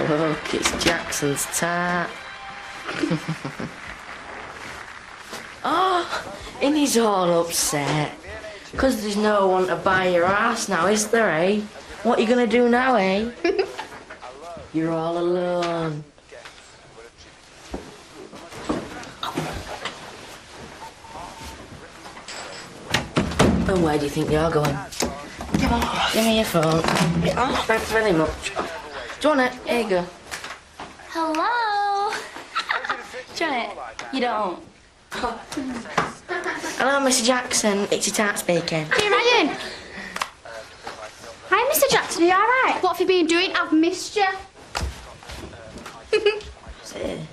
Look, it's Jackson's tart. Oh, and he's all upset. 'Cause there's no one to buy your ass now, is there, eh? What are you gonna do now, eh? You're all alone. And where do you think you're going? Come on, give me your phone. Oh, thanks very much. Do you want it? Here you go. Hello. Do you want it? You don't. Hello, Mr. Jackson. It's your tart speaking. Hey, Ryan. Hi, Mr. Jackson. Are you all right? What have you been doing? I've missed you. See.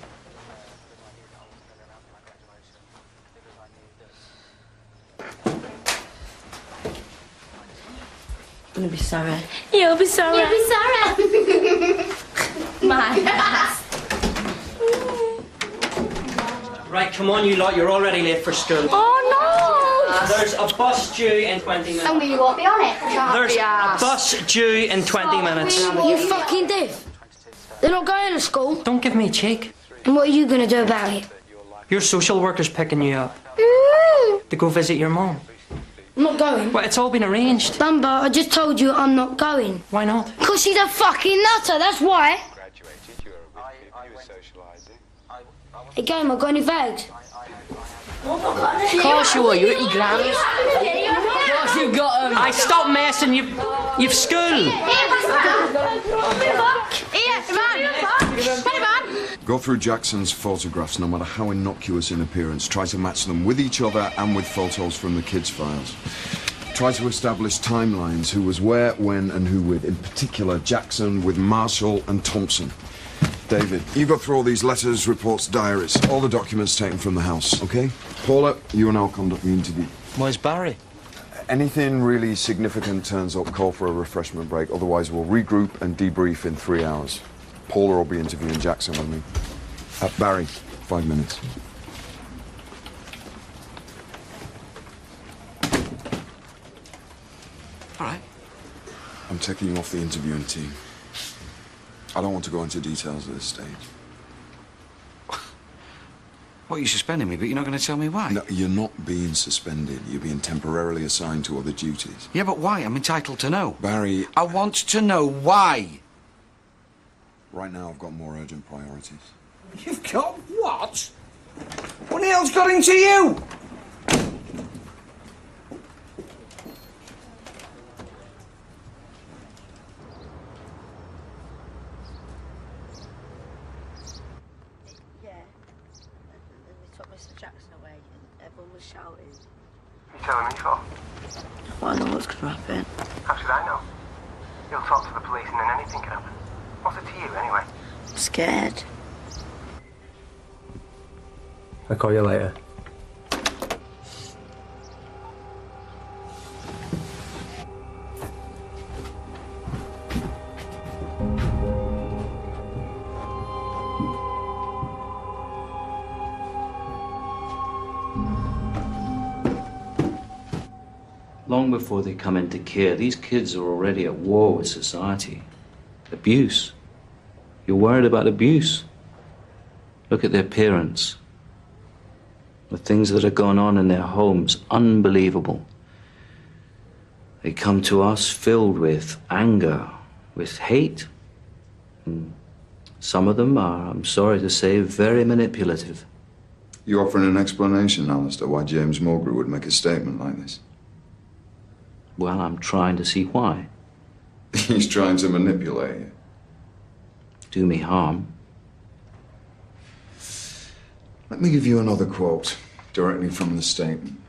You'll be sorry. You'll be sorry. You'll be sorry. My ass. Right, come on, you lot. You're already late for school. Oh, no. There's a bus due in 20 minutes. And we won't be on it. There's a bus due in 20 minutes. You fucking div. They're not going to school. Don't give me a cheek. And what are you going to do about it? Your social worker's picking you up to go visit your mum. I'm not going. Well, it's all been arranged. Bumba, I just told you I'm not going. Why not? Because she's a fucking nutter, that's why. Hey, game, I got any bags? Of course you will. You're at your grand's. Of course you got them. I stop messing. You've school. Go through Jackson's photographs, no matter how innocuous in appearance. Try to match them with each other and with photos from the kids' files. Try to establish timelines, who was where, when, and who with. In particular, Jackson with Marshall and Thompson. David, you go through all these letters, reports, diaries, all the documents taken from the house, okay? Paula, you and I'll conduct the interview. Where's Barry? Anything really significant turns up, call for a refreshment break. Otherwise, we'll regroup and debrief in 3 hours. Paula will be interviewing Jackson with me. Barry, 5 minutes. All right. I'm taking you off the interviewing team. I don't want to go into details at this stage. What, you suspending me, but you're not going to tell me why? No, you're not being suspended. You're being temporarily assigned to other duties. Yeah, but why? I'm entitled to know. Barry... I want to know why. Right now, I've got more urgent priorities. You've got what? What the hell's got into you? Telling me for? Well, I know what's going to happen. How should I know? You'll talk to the police and then anything can happen. What's it to you, anyway? I'm scared. I'll call you later. Long before they come into care, these kids are already at war with society. Abuse. You're worried about abuse. Look at their parents. The things that are going on in their homes, unbelievable. They come to us filled with anger, with hate. And some of them are, I'm sorry to say, very manipulative. You offering an explanation, Alistair, why James Mulgrew would make a statement like this? Well, I'm trying to see why. He's trying to manipulate you. Do me harm. Let me give you another quote, directly from the statement.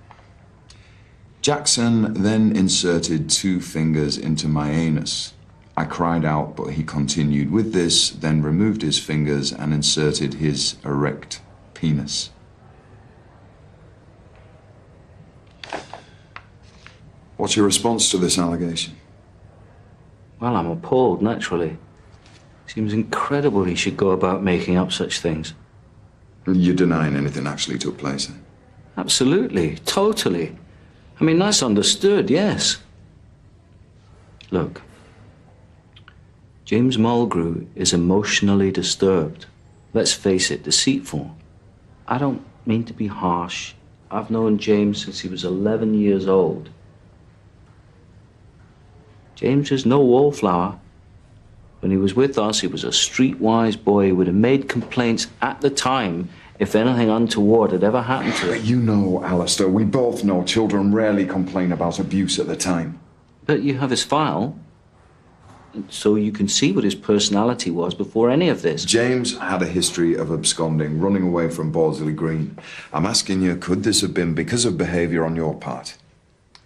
Jackson then inserted 2 fingers into my anus. I cried out, but he continued with this, then removed his fingers and inserted his erect penis. What's your response to this allegation? Well, I'm appalled, naturally. Seems incredible he should go about making up such things. You're denying anything actually took place, then? Absolutely, totally. I mean, that's understood, yes. Look, James Mulgrew is emotionally disturbed. Let's face it, deceitful. I don't mean to be harsh. I've known James since he was 11 years old. James is no wallflower. When he was with us, he was a streetwise boy who would have made complaints at the time if anything untoward had ever happened to him. But you know, Alistair, we both know children rarely complain about abuse at the time. But you have his file, so you can see what his personality was before any of this. James had a history of absconding, running away from Bordesley Green. I'm asking you, could this have been because of behaviour on your part?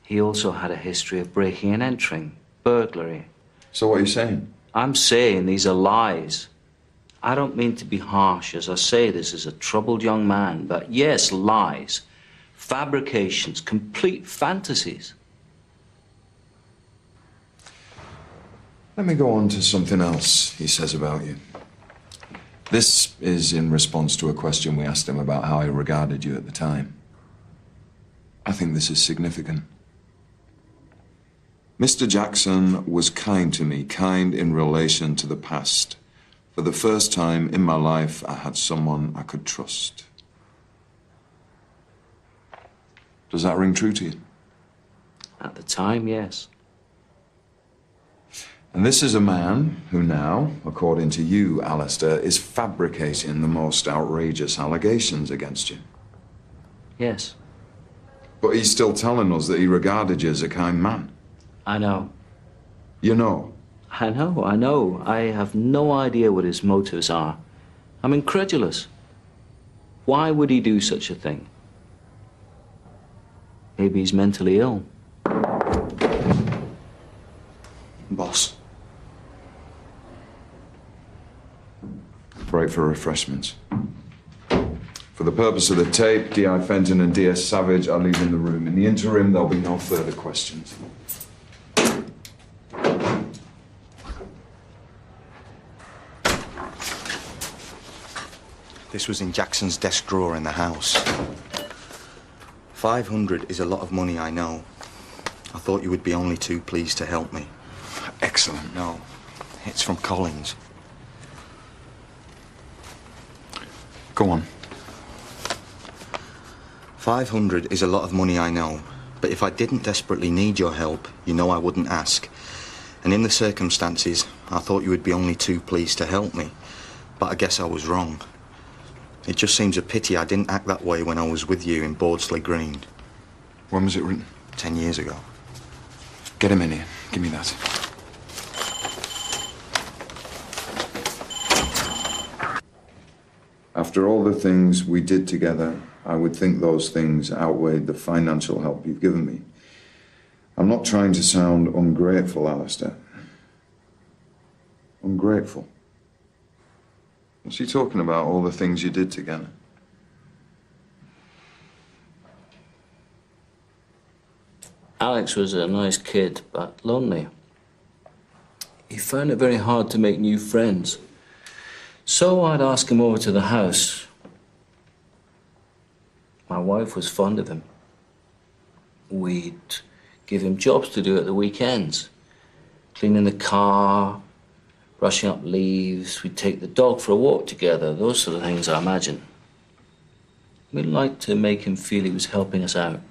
He also had a history of breaking and entering, burglary. So what are you saying? I'm saying these are lies. I don't mean to be harsh as I say this as a troubled young man, but yes, lies, fabrications, complete fantasies. Let me go on to something else he says about you. This is in response to a question we asked him about how he regarded you at the time. I think this is significant. Mr. Jackson was kind to me, kind in relation to the past. For the first time in my life, I had someone I could trust. Does that ring true to you? At the time, yes. And this is a man who now, according to you, Alistair, is fabricating the most outrageous allegations against you. Yes. But he's still telling us that he regarded you as a kind man. I know. You know? I know. I have no idea what his motives are. I'm incredulous. Why would he do such a thing? Maybe he's mentally ill. Boss. Break for refreshments. For the purpose of the tape, D.I. Fenton and D.S. Savage are leaving the room. In the interim, there'll be no further questions. This was in Jackson's desk drawer in the house. 500 is a lot of money, I know. I thought you would be only too pleased to help me. Excellent. No, it's from Collins. Go on. 500 is a lot of money, I know. But if I didn't desperately need your help, you know I wouldn't ask. And in the circumstances, I thought you would be only too pleased to help me. But I guess I was wrong. It just seems a pity I didn't act that way when I was with you in Bordesley Green. When was it written? 10 years ago. Get him in here. Give me that. After all the things we did together, I would think those things outweighed the financial help you've given me. I'm not trying to sound ungrateful, Alistair. Ungrateful. What's he talking about, all the things you did together? Alex was a nice kid, but lonely. He found it very hard to make new friends. So I'd ask him over to the house. My wife was fond of him. We'd give him jobs to do at the weekends. Cleaning the car, brushing up leaves. We'd take the dog for a walk together. Those sort of things, I imagine. We'd like to make him feel he was helping us out.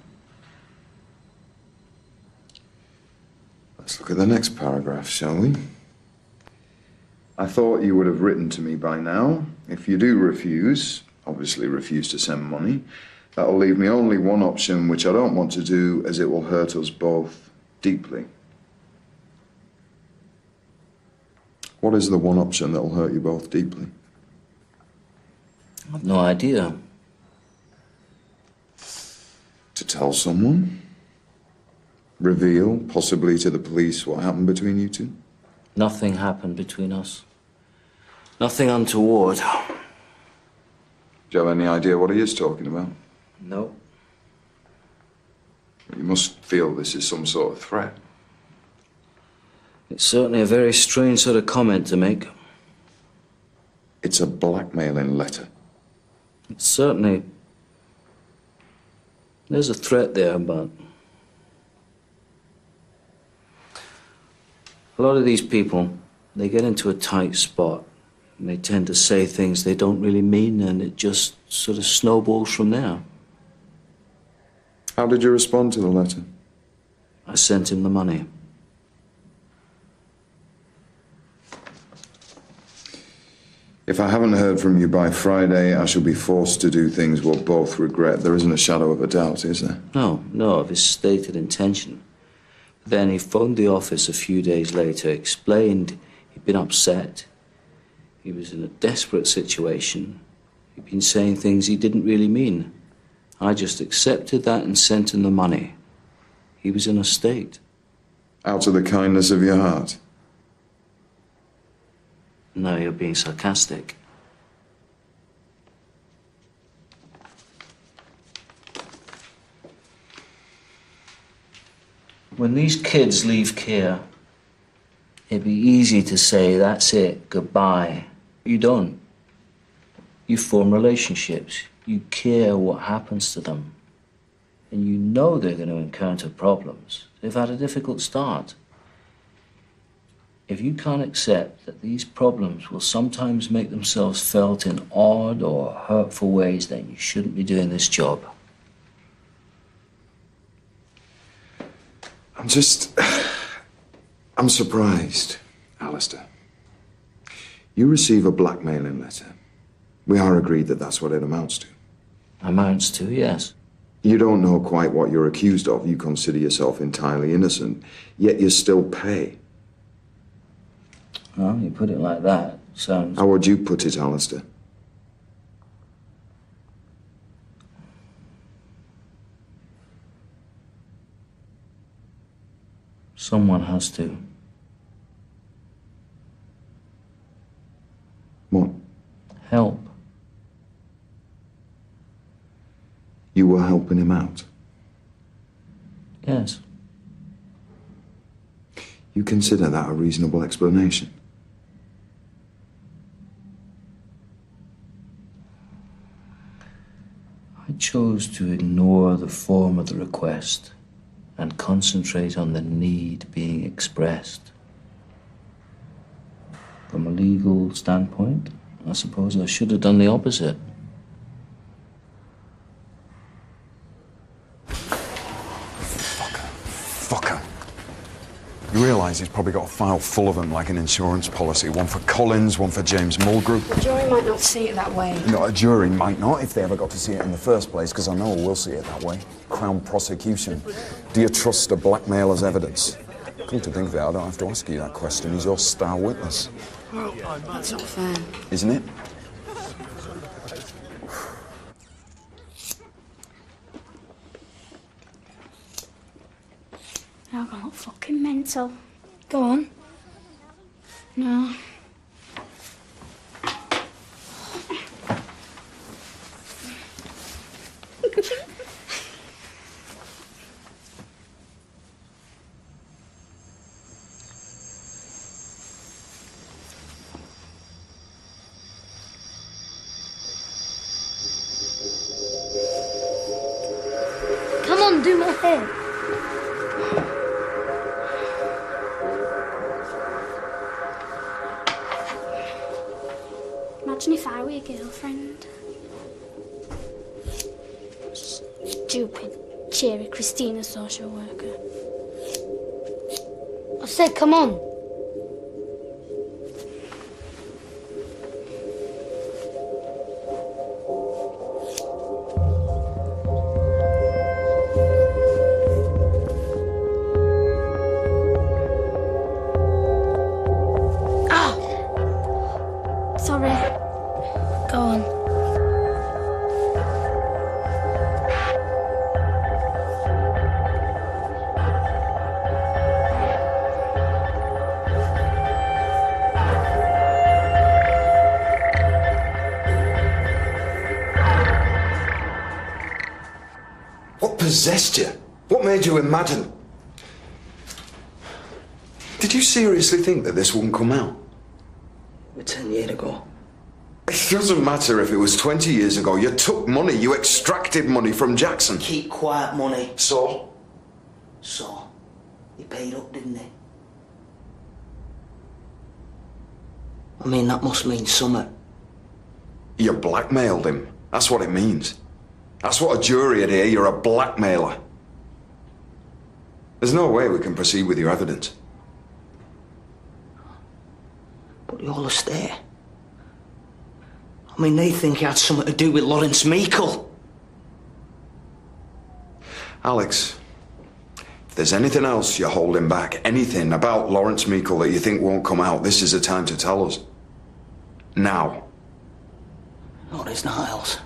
Let's look at the next paragraph, shall we? I thought you would have written to me by now. If you do refuse, obviously refuse to send money, that'll leave me only one option, which I don't want to do, as it will hurt us both deeply. What is the one option that'll hurt you both deeply? I've no idea. To tell someone? Reveal, possibly to the police, what happened between you two? Nothing happened between us. Nothing untoward. Do you have any idea what he is talking about? No. You must feel this is some sort of threat. It's certainly a very strange sort of comment to make. It's a blackmailing letter. It's certainly... There's a threat there, but... A lot of these people, They get into a tight spot, and they tend to say things they don't really mean, and it just sort of snowballs from there. How did you respond to the letter? I sent him the money. If I haven't heard from you by Friday, I shall be forced to do things we'll both regret. There isn't a shadow of a doubt, is there? No, of his stated intention. Then he phoned the office a few days later, explained he'd been upset. He was in a desperate situation. He'd been saying things he didn't really mean. I just accepted that and sent him the money. He was in a state. Out of the kindness of your heart? No, you're being sarcastic. When these kids leave care, it'd be easy to say, that's it, goodbye. You don't. You form relationships. You care what happens to them. And you know they're going to encounter problems. They've had a difficult start. If you can't accept that these problems will sometimes make themselves felt in odd or hurtful ways, then you shouldn't be doing this job. I'm surprised, Alistair. You receive a blackmailing letter. We are agreed that that's what it amounts to. Amounts to, yes. You don't know quite what you're accused of. You consider yourself entirely innocent, yet you still pay. Well, you put it like that, sounds... How would you put it, Alistair? Someone has to. What? Help. You were helping him out? Yes. You consider that a reasonable explanation? I chose to ignore the form of the request and concentrate on the need being expressed. From a legal standpoint, I suppose I should have done the opposite. Fucker. You realise he's probably got a file full of them, like an insurance policy. One for Collins, one for James Mulgrew. The jury might not see it that way. No, a jury might not, if they ever got to see it in the first place, because I know we'll see it that way. Crown prosecution. Do you trust a blackmailer's evidence? Come to think of it, I don't have to ask you that question. He's your star witness. Well, that's not fair. Isn't it? Now I'm not fucking mental. Go on. No. Come on, do my hair. Imagine if I were your girlfriend. Stupid, cheery Christina social worker. I said, come on. Sorry. Go on. What possessed you? What made you a madman? Did you seriously think that this wouldn't come out? 10 years ago. It doesn't matter if it was 20 years ago. You took money. You extracted money from Jackson. Keep quiet money. So? So, he paid up, didn't he? I mean, that must mean summer. You blackmailed him. That's what it means. That's what a jury would hear. You're a blackmailer. There's no way we can proceed with your evidence. But you're Alistair. I mean, they think he had something to do with Lawrence Meikle. Alex, if there's anything else you're holding back, anything about Lawrence Meikle that you think won't come out, this is the time to tell us. Now. No, there's nothing else.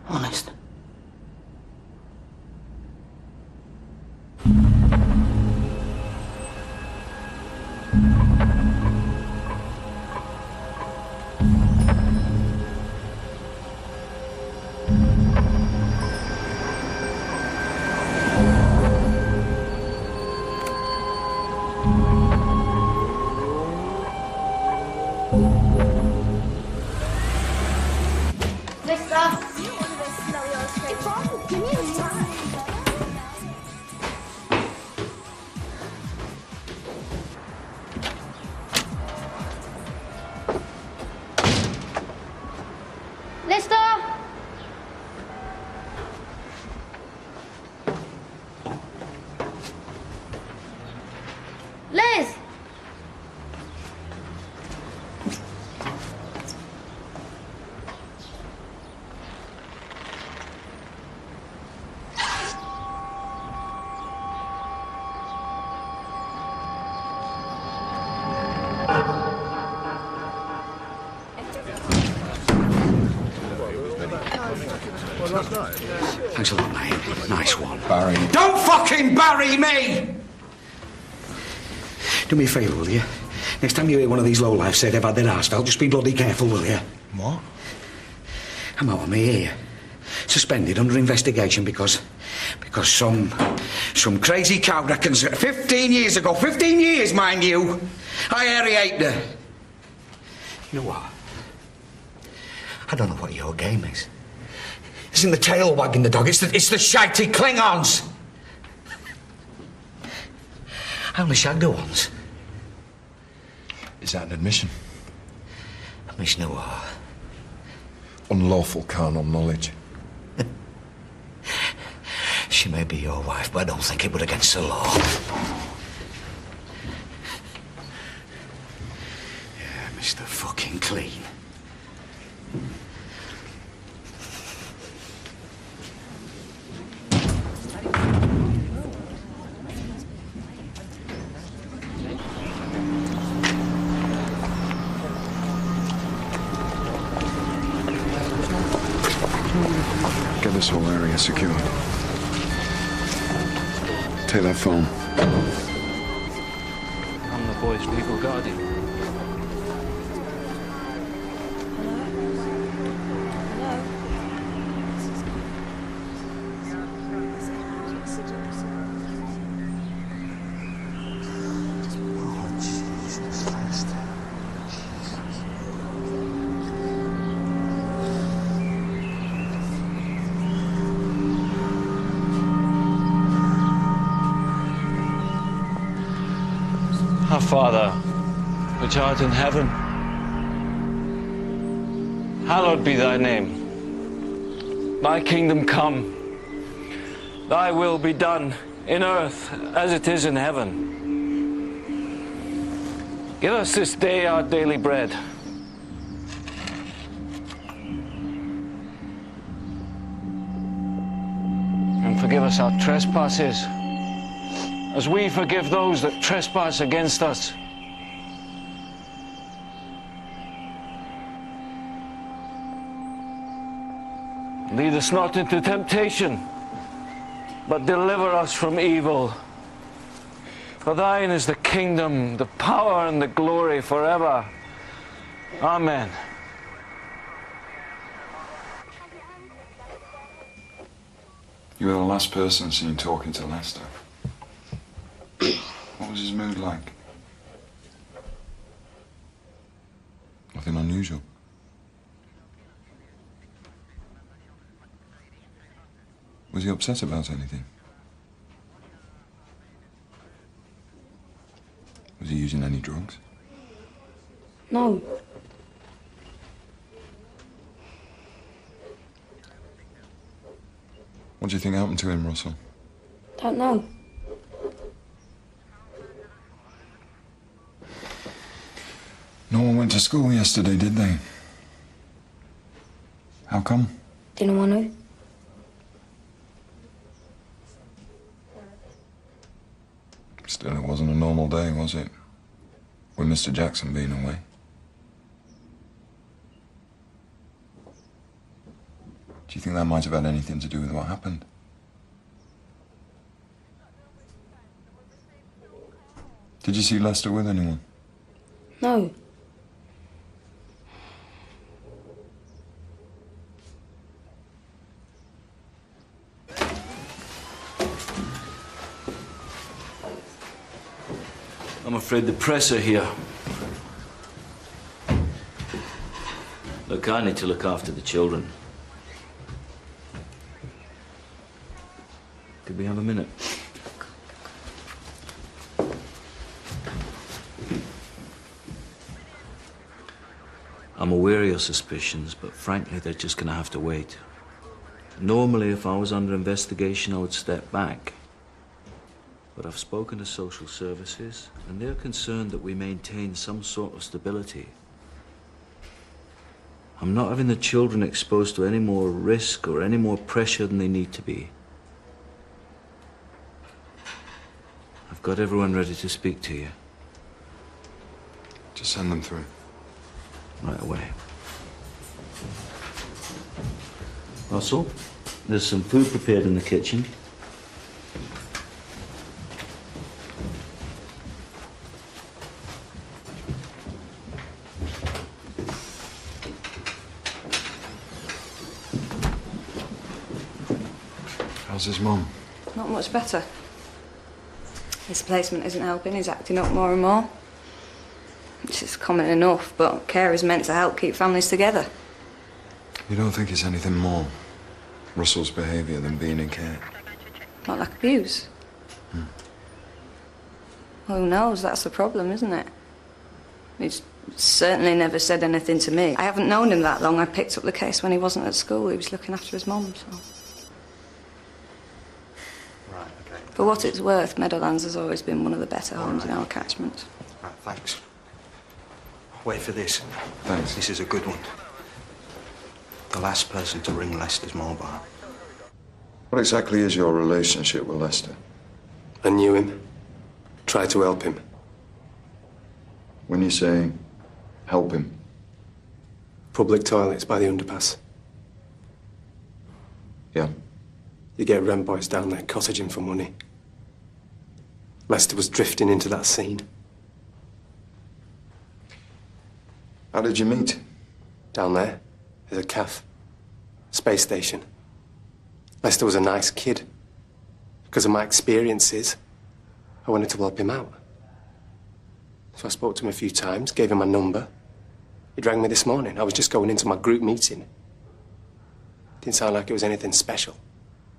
Honest. Thanks a lot, mate. Nice one. Barry. Don't fucking bury me! Do me a favour, will you? Next time you hear one of these lowlifes say they've had their arse felt, just be bloody careful, will you? What? I'm out of my ear. Suspended under investigation because some crazy cow reckons 15 years ago, 15 years, mind you, I aerated her. You know what? I don't know what your game is. It isn't the tail wagging the dog, it's the shitey Klingons. I only shagged her once. Is that an admission? Admission of what? Unlawful carnal knowledge. She may be your wife, but I don't think it would against the law. Yeah, Mr. Fucking Clean. Get this whole area secure. Take that phone. I'm the boy's legal guardian. Our Father, which art in heaven, hallowed be thy name. Thy kingdom come. Thy will be done in earth as it is in heaven. Give us this day our daily bread. And forgive us our trespasses, as we forgive those that trespass against us. Lead us not into temptation, but deliver us from evil. For thine is the kingdom, the power, and the glory forever. Amen. You were the last person seen talking to Lester. What was his mood like? Nothing unusual. Was he upset about anything? Was Was he using any drugs? No. What do you think happened to him, Russell? Don't know. No one went to school yesterday, did they? How come? Didn't want to. Still, it wasn't a normal day, was it? With Mr. Jackson being away. Do you think that might have had anything to do with what happened? Did you see Lester with anyone? No. I'm afraid the press are here. Look, I need to look after the children. Could we have a minute? I'm aware of your suspicions, but frankly, they're just gonna have to wait. Normally, if I was under investigation, I would step back. But I've spoken to social services, and they're concerned that we maintain some sort of stability. I'm not having the children exposed to any more risk or any more pressure than they need to be. I've got everyone ready to speak to you. Just send them through. Right away. Russell, there's some food prepared in the kitchen. How's his mum? Not much better. His placement isn't helping, he's acting up more and more. It's just common enough, but care is meant to help keep families together. You don't think it's anything more, Russell's behaviour, than being in care? Not like abuse. Well, who knows? That's the problem, isn't it? He's certainly never said anything to me. I haven't known him that long. I picked up the case when he wasn't at school. He was looking after his mum, so... For what it's worth, Meadowlands has always been one of the better homes in our catchment. Right, thanks. Wait for this. Thanks. This is a good one. The last person to ring Lester's mobile. What exactly is your relationship with Lester? I knew him. Tried to help him. When you say help him? Public toilets by the underpass. Yeah. You get rent boys down there cottaging for money. Lester was drifting into that scene. How did you meet? Down there, there's a cafe. Space station. Lester was a nice kid. Because of my experiences, I wanted to help him out. So I spoke to him a few times, gave him my number. He rang me this morning. I was just going into my group meeting. Didn't sound like it was anything special.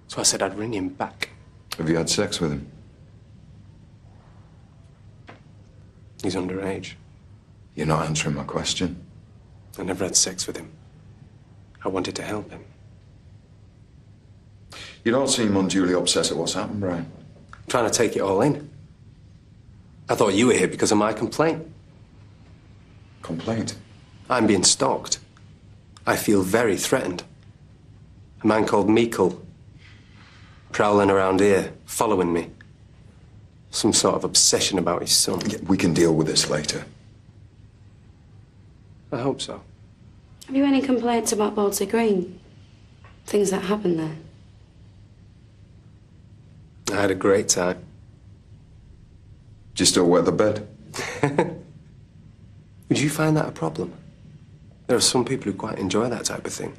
So I said I'd ring him back. Have you had sex with him? He's underage. You're not answering my question. I never had sex with him. I wanted to help him. You don't seem unduly upset at what's happened, Brian. I'm trying to take it all in. I thought you were here because of my complaint. Complaint? I'm being stalked. I feel very threatened. A man called Meikle, prowling around here, following me. Some sort of obsession about his son. We can deal with this later. I hope so. Have you any complaints about Bolsey Green? Things that happened there? I had a great time. Do you still wet the bed? Would you find that a problem? There are some people who quite enjoy that type of thing.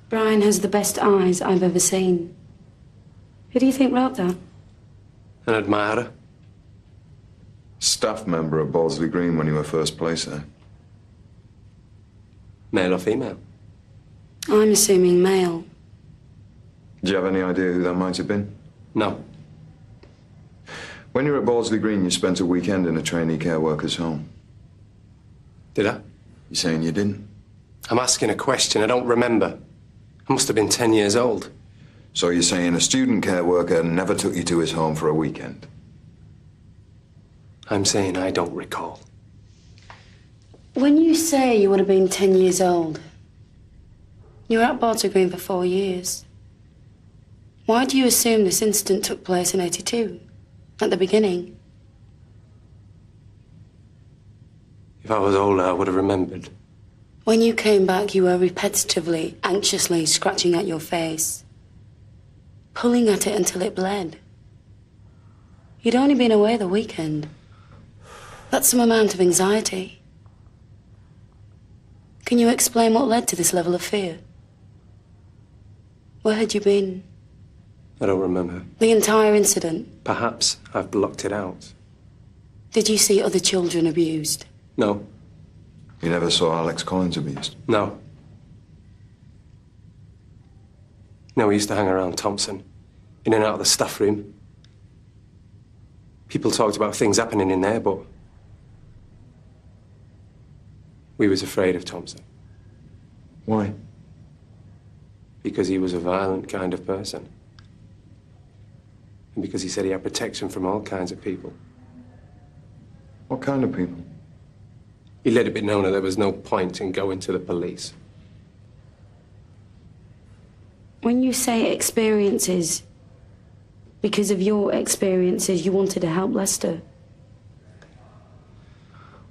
Brian has the best eyes I've ever seen. Who do you think wrote that? An admirer. Staff member at Bolsey Green when you were first placed there. Male or female? I'm assuming male. Do you have any idea who that might have been? No. When you were at Bawlsley Green, you spent a weekend in a trainee care worker's home. Did I? You're saying you didn't? I'm asking a question. I don't remember. I must have been 10 years old. So you're saying a student care worker never took you to his home for a weekend? I'm saying I don't recall. When you say you would have been 10 years old, you were at Bawlsley Green for 4 years. Why do you assume this incident took place in 82, at the beginning? If I was older, I would have remembered. When you came back, you were repetitively, anxiously scratching at your face, pulling at it until it bled. You'd only been away the weekend. That's some amount of anxiety. Can you explain what led to this level of fear? Where had you been? I don't remember. The entire incident? Perhaps I've blocked it out. Did you see other children abused? No. You never saw Alex Collins abused? No. No, we used to hang around Thompson, in and out of the staff room. People talked about things happening in there, but we was afraid of Thompson. Why? Because he was a violent kind of person. And because he said he had protection from all kinds of people. What kind of people? He let it be known that there was no point in going to the police. When you say experiences, because of your experiences, you wanted to help Lester.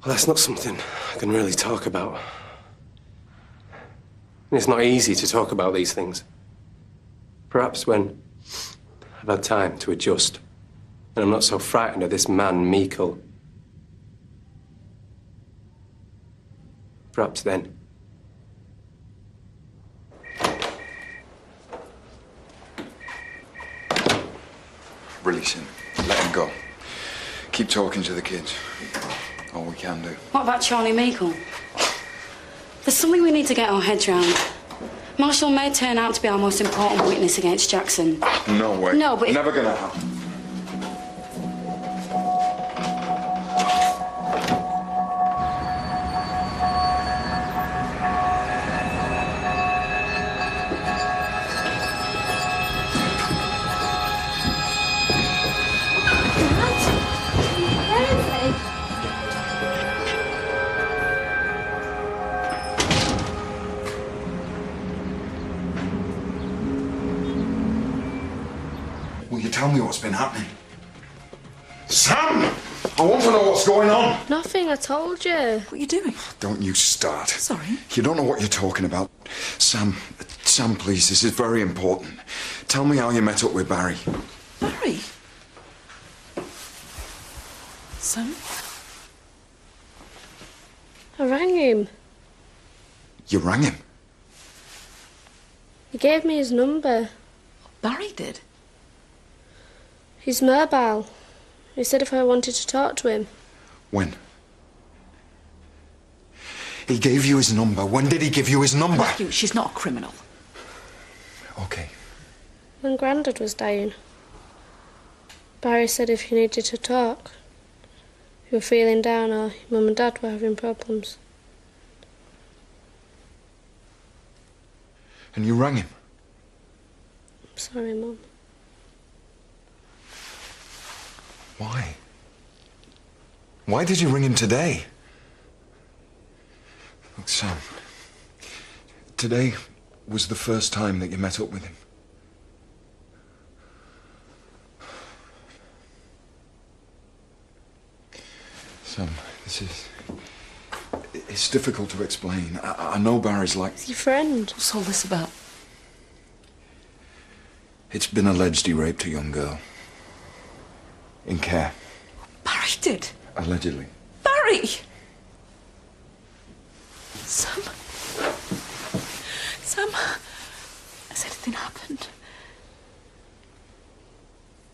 Well, that's not something I can really talk about. And it's not easy to talk about these things. Perhaps when I've had time to adjust, and I'm not so frightened of this man, Meikle. Perhaps then. Release him. Let him go. Keep talking to the kids. All we can do. What about Charlie Meikle? There's something we need to get our heads round. Marshall may turn out to be our most important witness against Jackson. No way. No, but... Never gonna happen. Tell me what's been happening. Sam! I want to know what's going on. Nothing, I told you. What are you doing? Don't you start. Sorry. You don't know what you're talking about. Sam, please, this is very important. Tell me how you met up with Barry. Barry? Sam? I rang him. You rang him? He gave me his number. Barry did? His mobile. He said if I wanted to talk to him. When? He gave you his number. When did he give you his number? Matthew, she's not a criminal. Okay. When Grandad was dying, Barry said if you needed to talk, you were feeling down or your mum and dad were having problems. And you rang him? I'm sorry, Mum. Why? Why did you ring him today? Look, Sam, today was the first time that you met up with him. Sam, it's difficult to explain. I know Barry's like... He's your friend. What's all this about? It's been alleged he raped a young girl. In care. Barry did? Allegedly. Barry! Sam? Sam? Has anything happened?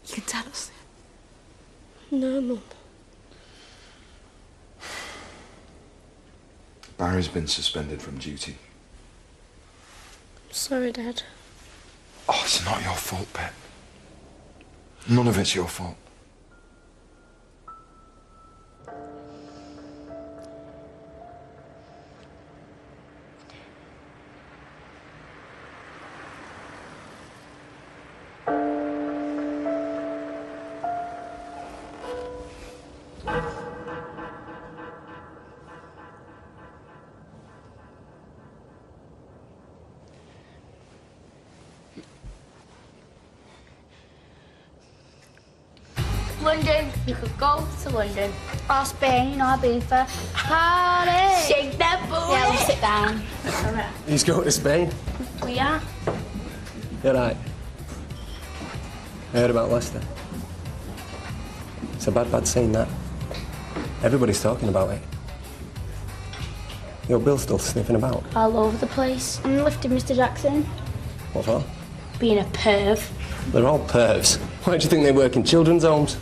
You can tell us. No, Mum. Barry's been suspended from duty. I'm sorry, Dad. Oh, it's not your fault, Pet. None of it's your fault. London. You could go to London. Or Spain or Ibiza. Party! Shake that booty! Yeah, we'll sit down. Alright. He's going to Spain. We are. You're right. I heard about Leicester. It's a bad scene, that. Everybody's talking about it. Your Bill's still sniffing about. All over the place. I'm lifting Mr. Jackson. What for? Being a perv. They're all pervs. Why do you think they work in children's homes?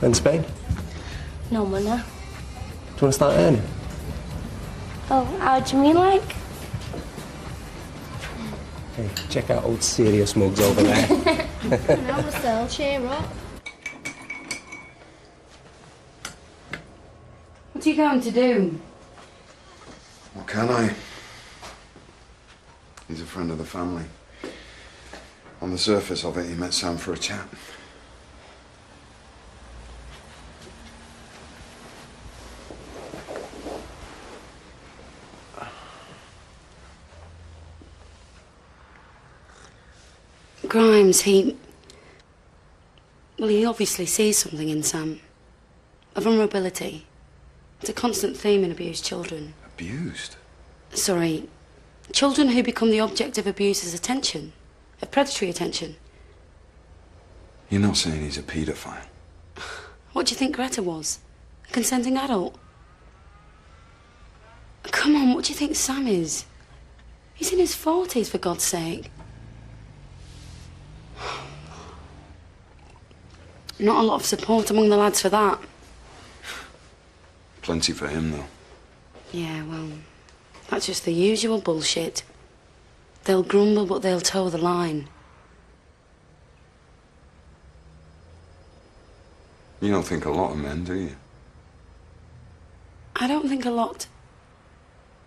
In Spain? No money. Do you want to start earning? Oh, how do you mean, like? Hey, check out old serious mugs over there. No, Marcel, cheer up. What are you going to do? What can I? He's a friend of the family. On the surface of it, he met Sam for a chat. Grimes, he obviously sees something in Sam. A vulnerability. It's a constant theme in abused children. Abused? Sorry, children who become the object of abuser's attention, of predatory attention. You're not saying he's a paedophile? What do you think Greta was? A consenting adult? Come on, what do you think Sam is? He's in his 40s, for God's sake. Not a lot of support among the lads for that. Plenty for him, though. Yeah, well, that's just the usual bullshit. They'll grumble, but they'll toe the line. You don't think a lot of men, do you? I don't think a lot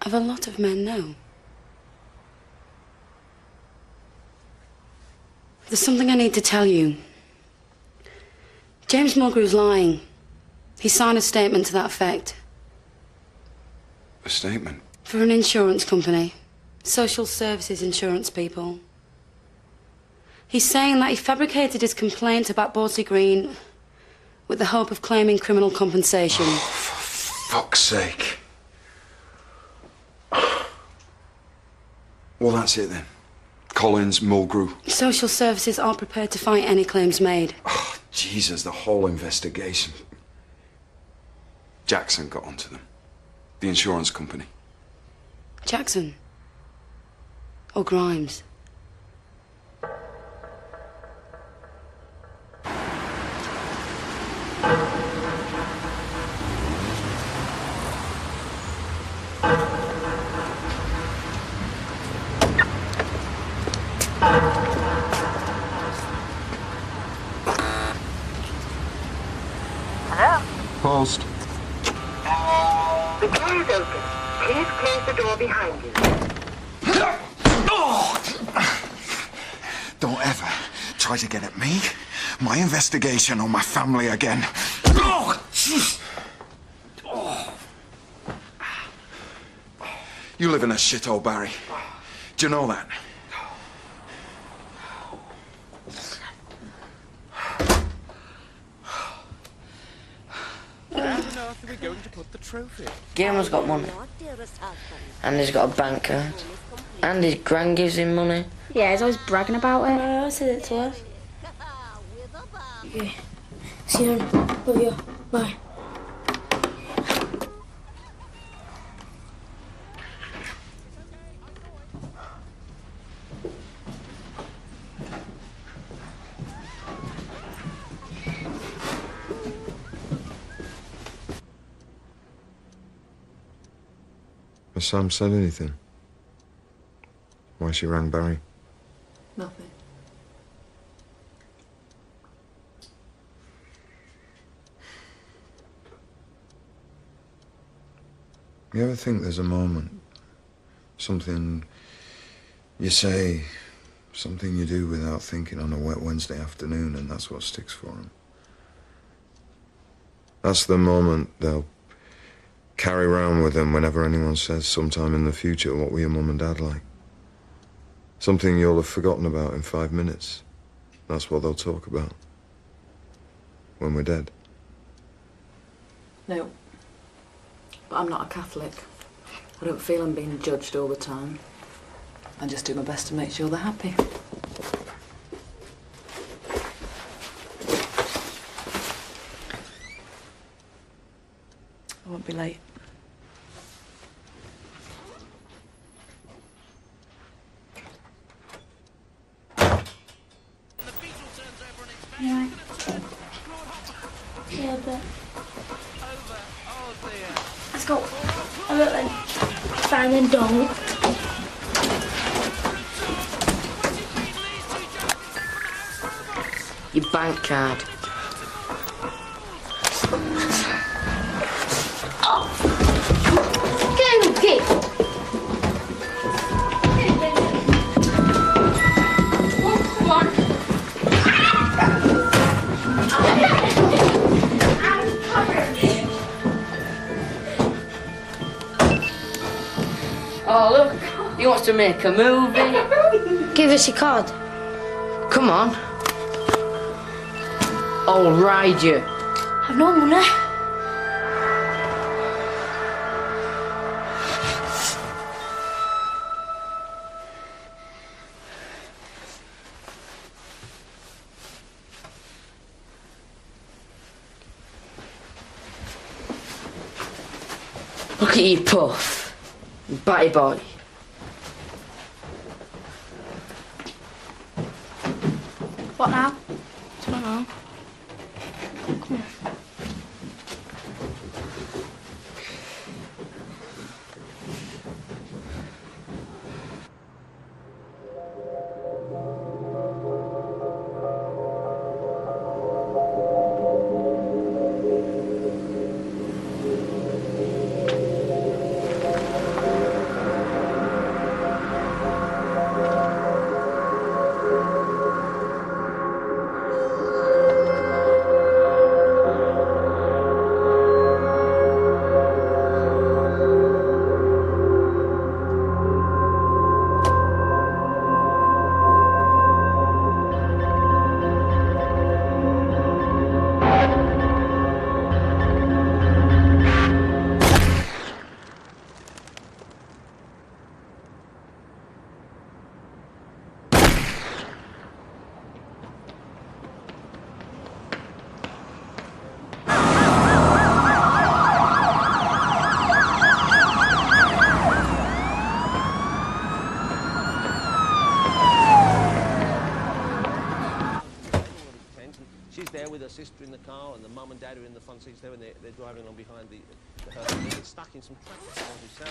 of men, no. There's something I need to tell you. James Mulgrew's lying. He signed a statement to that effect. A statement? For an insurance company. Social services insurance people. He's saying that he fabricated his complaint about Borsley Green with the hope of claiming criminal compensation. Oh, for fuck's sake. Well, that's it then. Collins, Mulgrew. Social services are prepared to fight any claims made. Oh, Jesus, the whole investigation. Jackson got onto them. The insurance company. Jackson? Or Grimes? Post. The door is open. Please close the door behind you. Don't ever try to get at me, my investigation, or my family again. You live in a shithole, Barry. Do you know that? Are we going to put the trophy? Gamer's got money. And he's got a bank card. And his gran gives him money. Yeah, he's always bragging about it. I said it to us. Okay. See you. Love you. Bye. Has Sam said anything? Why she rang Barry? Nothing. You ever think there's a moment, something you say, something you do without thinking on a wet Wednesday afternoon, and that's what sticks for them? That's the moment they'll carry around with them whenever anyone says sometime in the future, what were your mum and dad like? Something you'll have forgotten about in 5 minutes. That's what they'll talk about. When we're dead. No. But I'm not a Catholic. I don't feel I'm being judged all the time. I just do my best to make sure they're happy. I won't be late. Yeah. Yeah, but... Let's go. A little then. Fine and don't. Your bank card. Oh! Get okay. Come on. Oh, look. He wants to make a movie. Give us your card. Come on. I'll ride you. I've no money. Look at you, Puff. Batty boy. What now? I don't know. Come on. Sister in the car, and the mum and dad are in the front seats there, and they're driving along behind the hearse. And they're stuck in some traffic.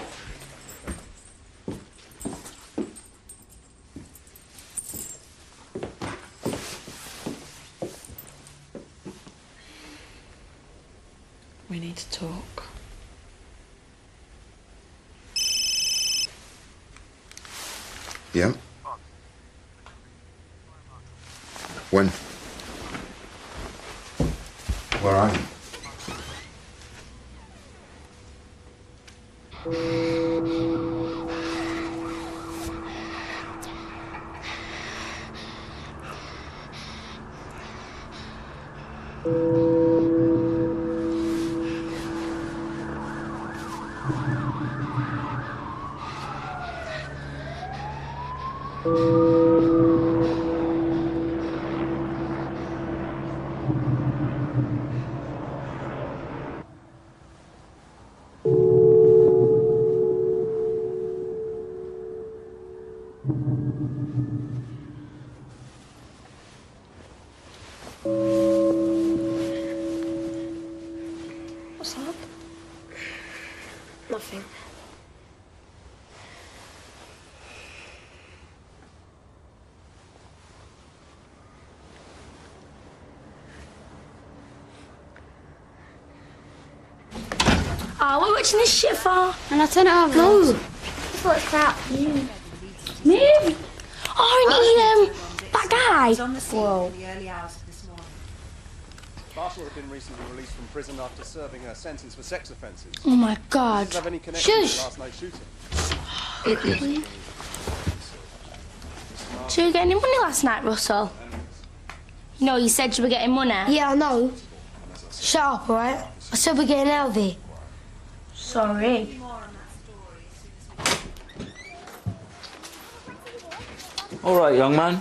We need to talk. Yeah? When? Where are you? What's up? Nothing. Oh, what are we watching this shit for? And I turn it off. No. It's like crap. Me? Oh, that guy. Whoa. Paula had been recently released from prison after serving her sentence for sex offences. Oh my God. Does this have any connection Shush. to last night's shooting? So you get any money last night, Russell? You know, you said you were getting money. Yeah, I know. Shut up, alright? I said we're getting out of here. Sorry. All right, young man.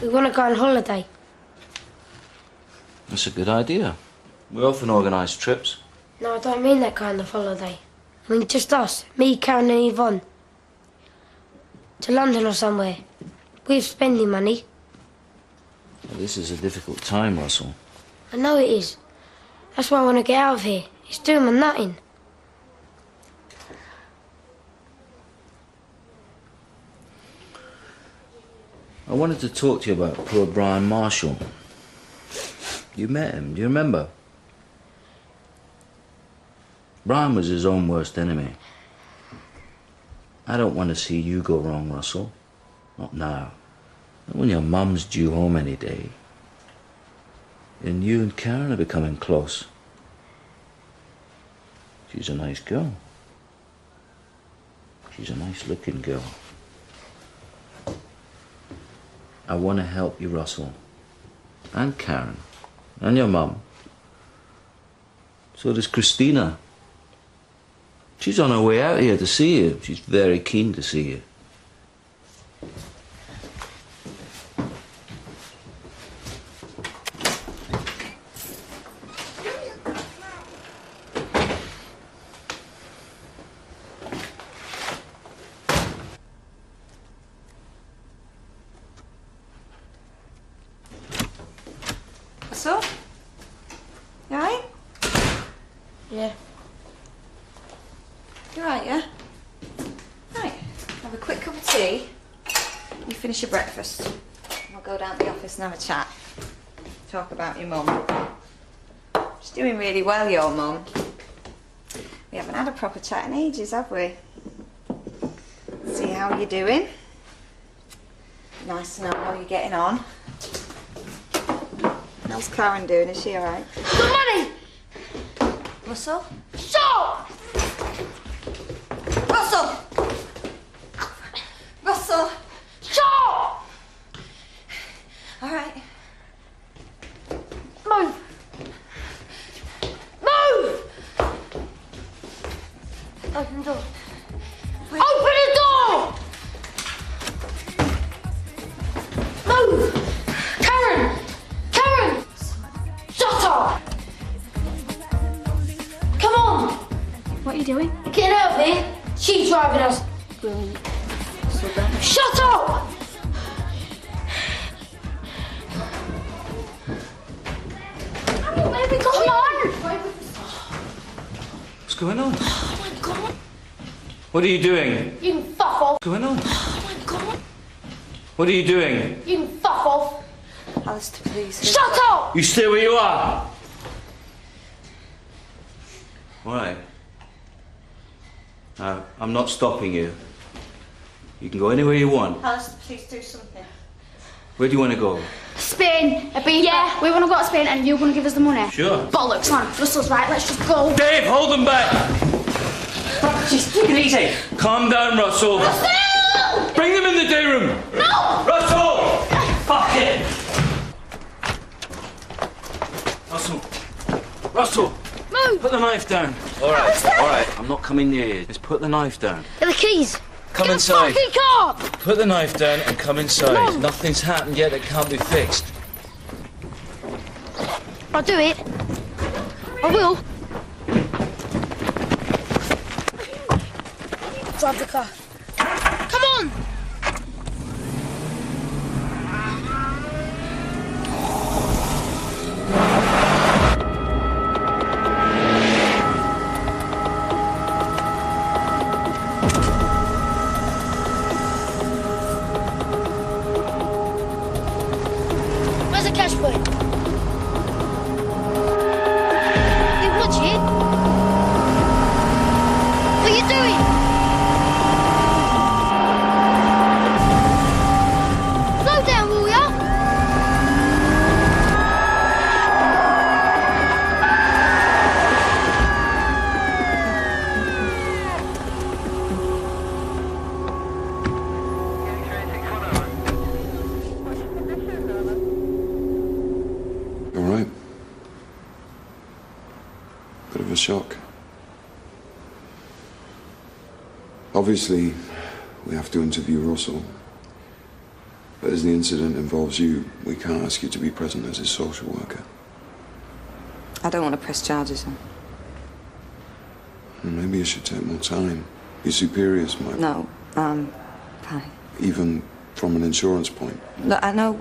We want to go on holiday. That's a good idea. We often organise trips. No, I don't mean that kind of holiday. I mean just us, me, Karen and Yvonne. To London or somewhere. We're spending money. Well, this is a difficult time, Russell. I know it is. That's why I want to get out of here. It's doing me nothing. I wanted to talk to you about poor Brian Marshall. You met him, do you remember? Brian was his own worst enemy. I don't want to see you go wrong, Russell. Not now. Not when your mum's due home any day. And you and Karen are becoming close. She's a nice girl. She's a nice-looking girl. I want to help you, Russell. And Karen. And your mum. So does Christina. She's on her way out here to see you. She's very keen to see you. So? You alright? Yeah. You alright, yeah? Right. Have a quick cup of tea. You finish your breakfast. And we'll go down to the office and have a chat. Talk about your mum. She's doing really well, your mum. We haven't had a proper chat in ages, have we? See how you're doing. Nice to know how you're getting on. How's Karen doing? Is she alright? Good money! Russell? Stop! Russell! Russell! Stop! Alright. Move! Move! Open the door. Open the door! Move! Karen! Karen! Shut up! Come on! What are you doing? Get out of here! She's driving us. Brilliant. Shut up! Baby, come on! What's going on? Oh my God. What are you doing? You can fuck off. What's going on? Oh my God. What are you doing? You can fuck off. Alistair, please. Shut up! You stay where you are! All right. I'm not stopping you. You can go anywhere you want. Alistair, please do something. Where do you want to go? Spain, Ibiza. Yeah, we want to go to Spain and you're going to give us the money. Sure. Bollocks, man. Russell's right, let's just go. Dave, hold them back! Just take it easy. Calm down, Russell. Russell! Bring them in the day room. No! Russell! Fuck it! Russell. Russell! Move! Put the knife down. All right. I'm not coming near you. Just put the knife down. Get the keys. Come Get inside. The fucking car! Put the knife down and come inside. No. Nothing's happened yet that can't be fixed. I'll do it. I will. Drive the car. Come on! Where's the cash point? Hey, watch it. What are you doing? shock. Obviously, we have to interview Russell. But as the incident involves you, we can't ask you to be present as his social worker. I don't want to press charges on. Well, maybe you should take more time. Your superiors might... No, fine. Even from an insurance point. Look, I know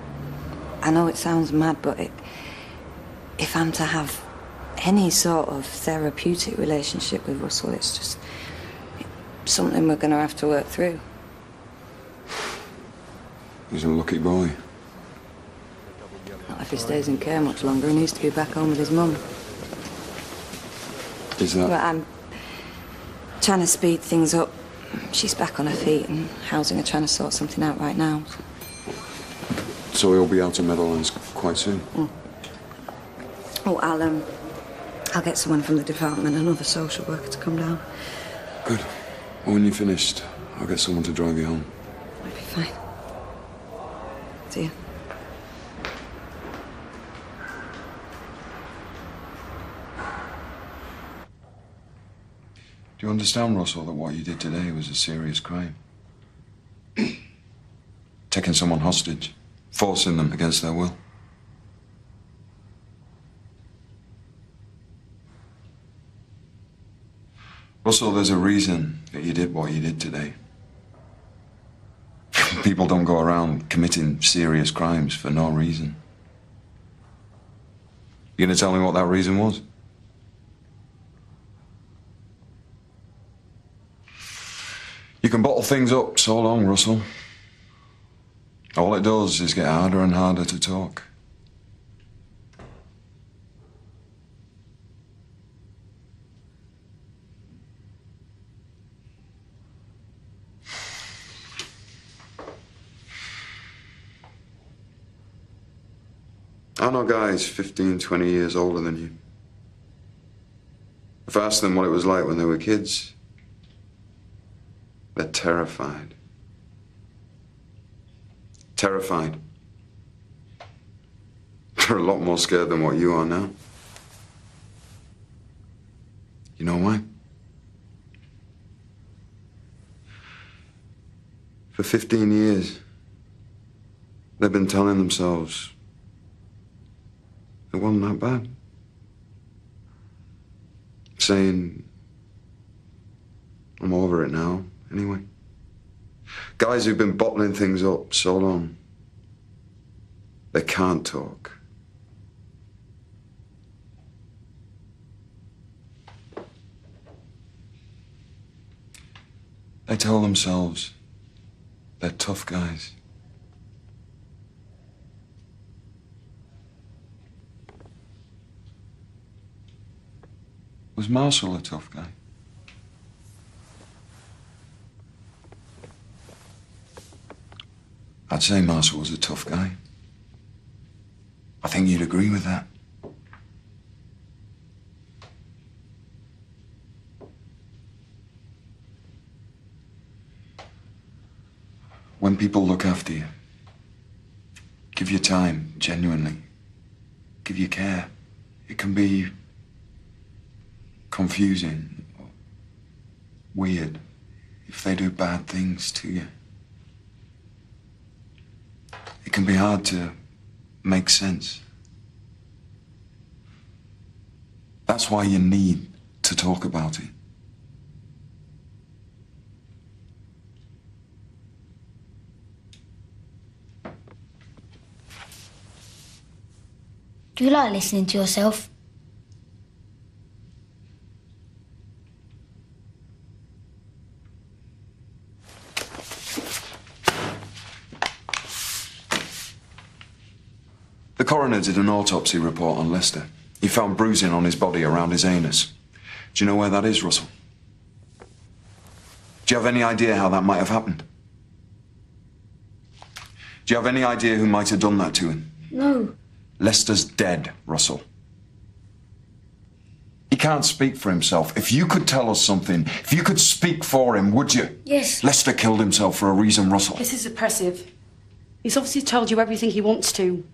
it sounds mad, but if I'm to have any sort of therapeutic relationship with Russell, it's just something we're going to have to work through. He's a lucky boy. Not if he stays in care much longer. He needs to be back home with his mum. Is that... Well, I'm trying to speed things up. She's back on her feet, and housing are trying to sort something out right now. So he'll be out of Meadowlands quite soon? Mm. Oh, I'll get someone from the department, another social worker, to come down. Good. Well, when you're finished, I'll get someone to drive you home. I'll be fine. See you. Do you understand, Russell, that what you did today was a serious crime? Taking someone hostage, forcing them against their will. Russell, there's a reason that you did what you did today. People don't go around committing serious crimes for no reason. You gonna tell me what that reason was? You can bottle things up so long, Russell. All it does is get harder and harder to talk. I know guys 15, 20 years older than you. If I asked them what it was like when they were kids, they're terrified. Terrified. They're a lot more scared than what you are now. You know why? For 15 years, they've been telling themselves it wasn't that bad. Saying, I'm over it now, anyway. Guys who've been bottling things up so long, they can't talk. They tell themselves they're tough guys. Was Marshall a tough guy? I'd say Marshall was a tough guy. I think you'd agree with that. When people look after you, give you time, genuinely, give you care, it can be confusing, or weird, if they do bad things to you. It can be hard to make sense. That's why you need to talk about it. Do you like listening to yourself? The coroner did an autopsy report on Lester. He found bruising on his body around his anus. Do you know where that is, Russell? Do you have any idea how that might have happened? Do you have any idea who might have done that to him? No. Lester's dead, Russell. He can't speak for himself. If you could tell us something, if you could speak for him, would you? Yes. Lester killed himself for a reason, Russell. This is oppressive. He's obviously told you everything he wants to.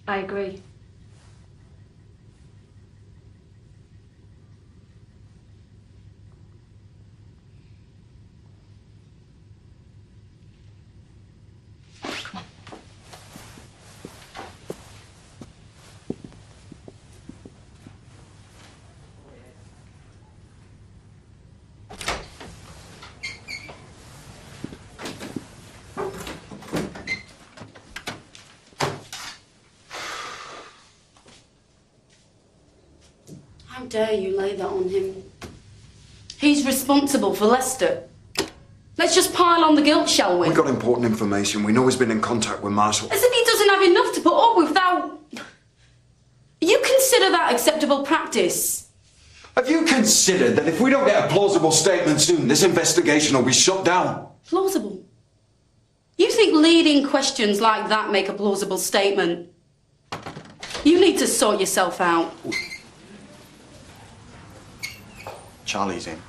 I agree. dare you lay that on him? He's responsible for Leicester. Let's just pile on the guilt, shall we? We got important information. We know he's been in contact with Marshall. As if he doesn't have enough to put up with without... You consider that acceptable practice? Have you considered that if we don't get a plausible statement soon, this investigation will be shut down? Plausible? You think leading questions like that make a plausible statement? You need to sort yourself out. Charlie's in.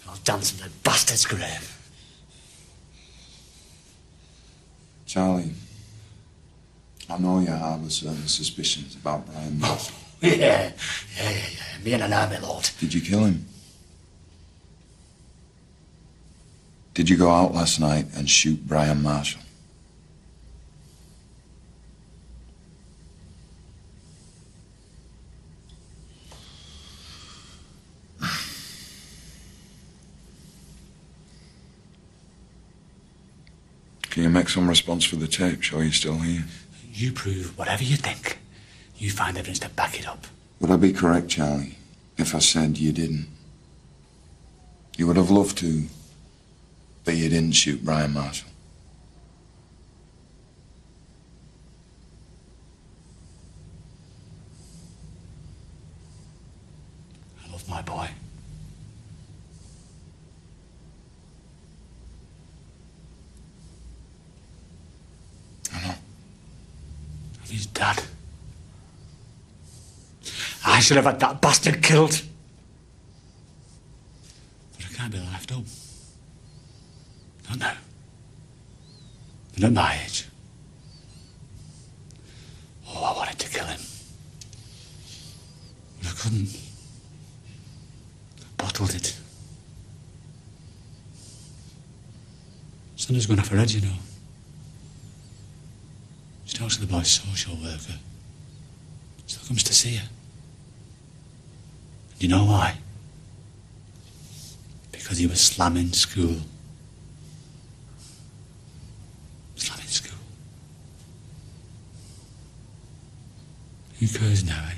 I'll dance in the bastard's grave. Charlie, I know you harbour certain suspicions about Brian. Yeah. Me and an army lord. Did you kill him? Did you go out last night and shoot Brian Marshall? Can you make some response for the tape? Show you're still here. You prove whatever you think. You find evidence to back it up. Would I be correct, Charlie, if I said you didn't? You would have loved to, but you didn't shoot Brian Marshall. I love my boy. I know. And his dad. I should have had that bastard killed. But I can't be left up. Not now. Not at my age. Oh, I wanted to kill him. But I couldn't. I bottled it. Son has gone off her head, you know. She talks to the boy's social worker. Still comes to see her. And you know why? Because he was slamming school. Slamming school. Who cares now, eh?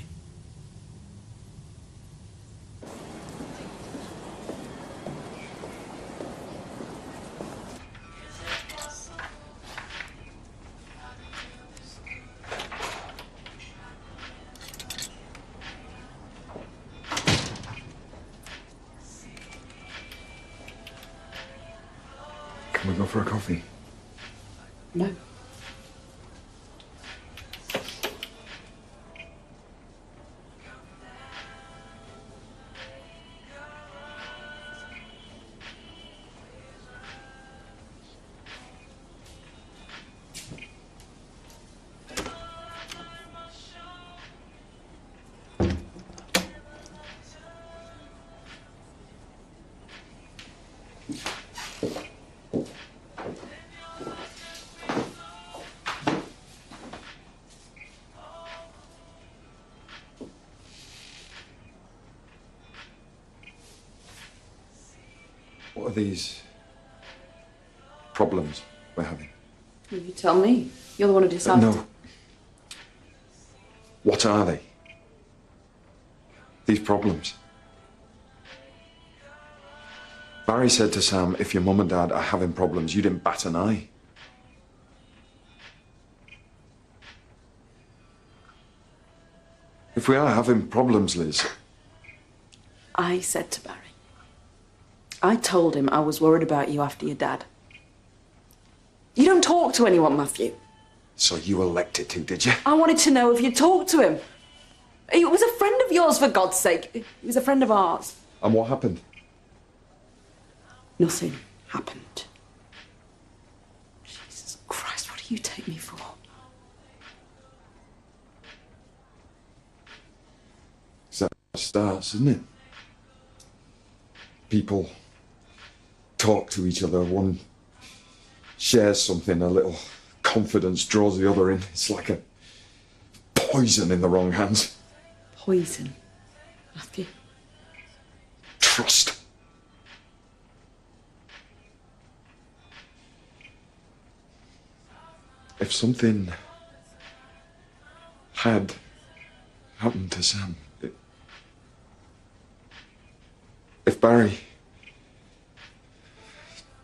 Can we go for a coffee? No. What are these problems we're having? You tell me. You're the one who decided. No. What are they? These problems. Barry said to Sam, if your mum and dad are having problems, you didn't bat an eye. If we are having problems, Liz. I said to Barry. I told him I was worried about you after your dad. You don't talk to anyone, Matthew. So you elected to, did you? I wanted to know if you talked to him. He was a friend of yours, for God's sake. He was a friend of ours. And what happened? Nothing happened. Jesus Christ, what do you take me for? So it starts, isn't it? People talk to each other, one shares something, a little confidence draws the other in. It's like a poison in the wrong hands. Poison, Matthew. Trust. if something had happened to Sam, if Barry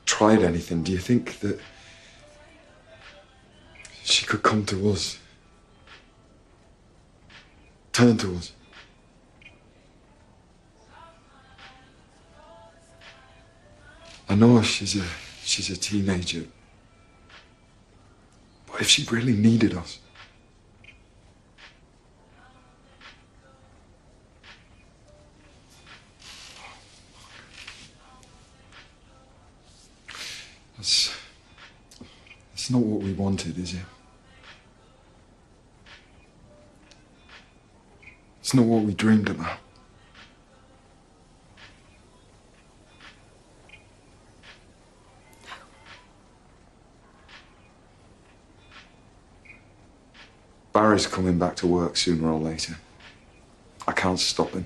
tried anything, do you think that she could come to us? Turn to us? I know she's a teenager, but if she really needed us, that's not what we wanted, is it? It's not what we dreamed about. Barry's coming back to work sooner or later. I can't stop him.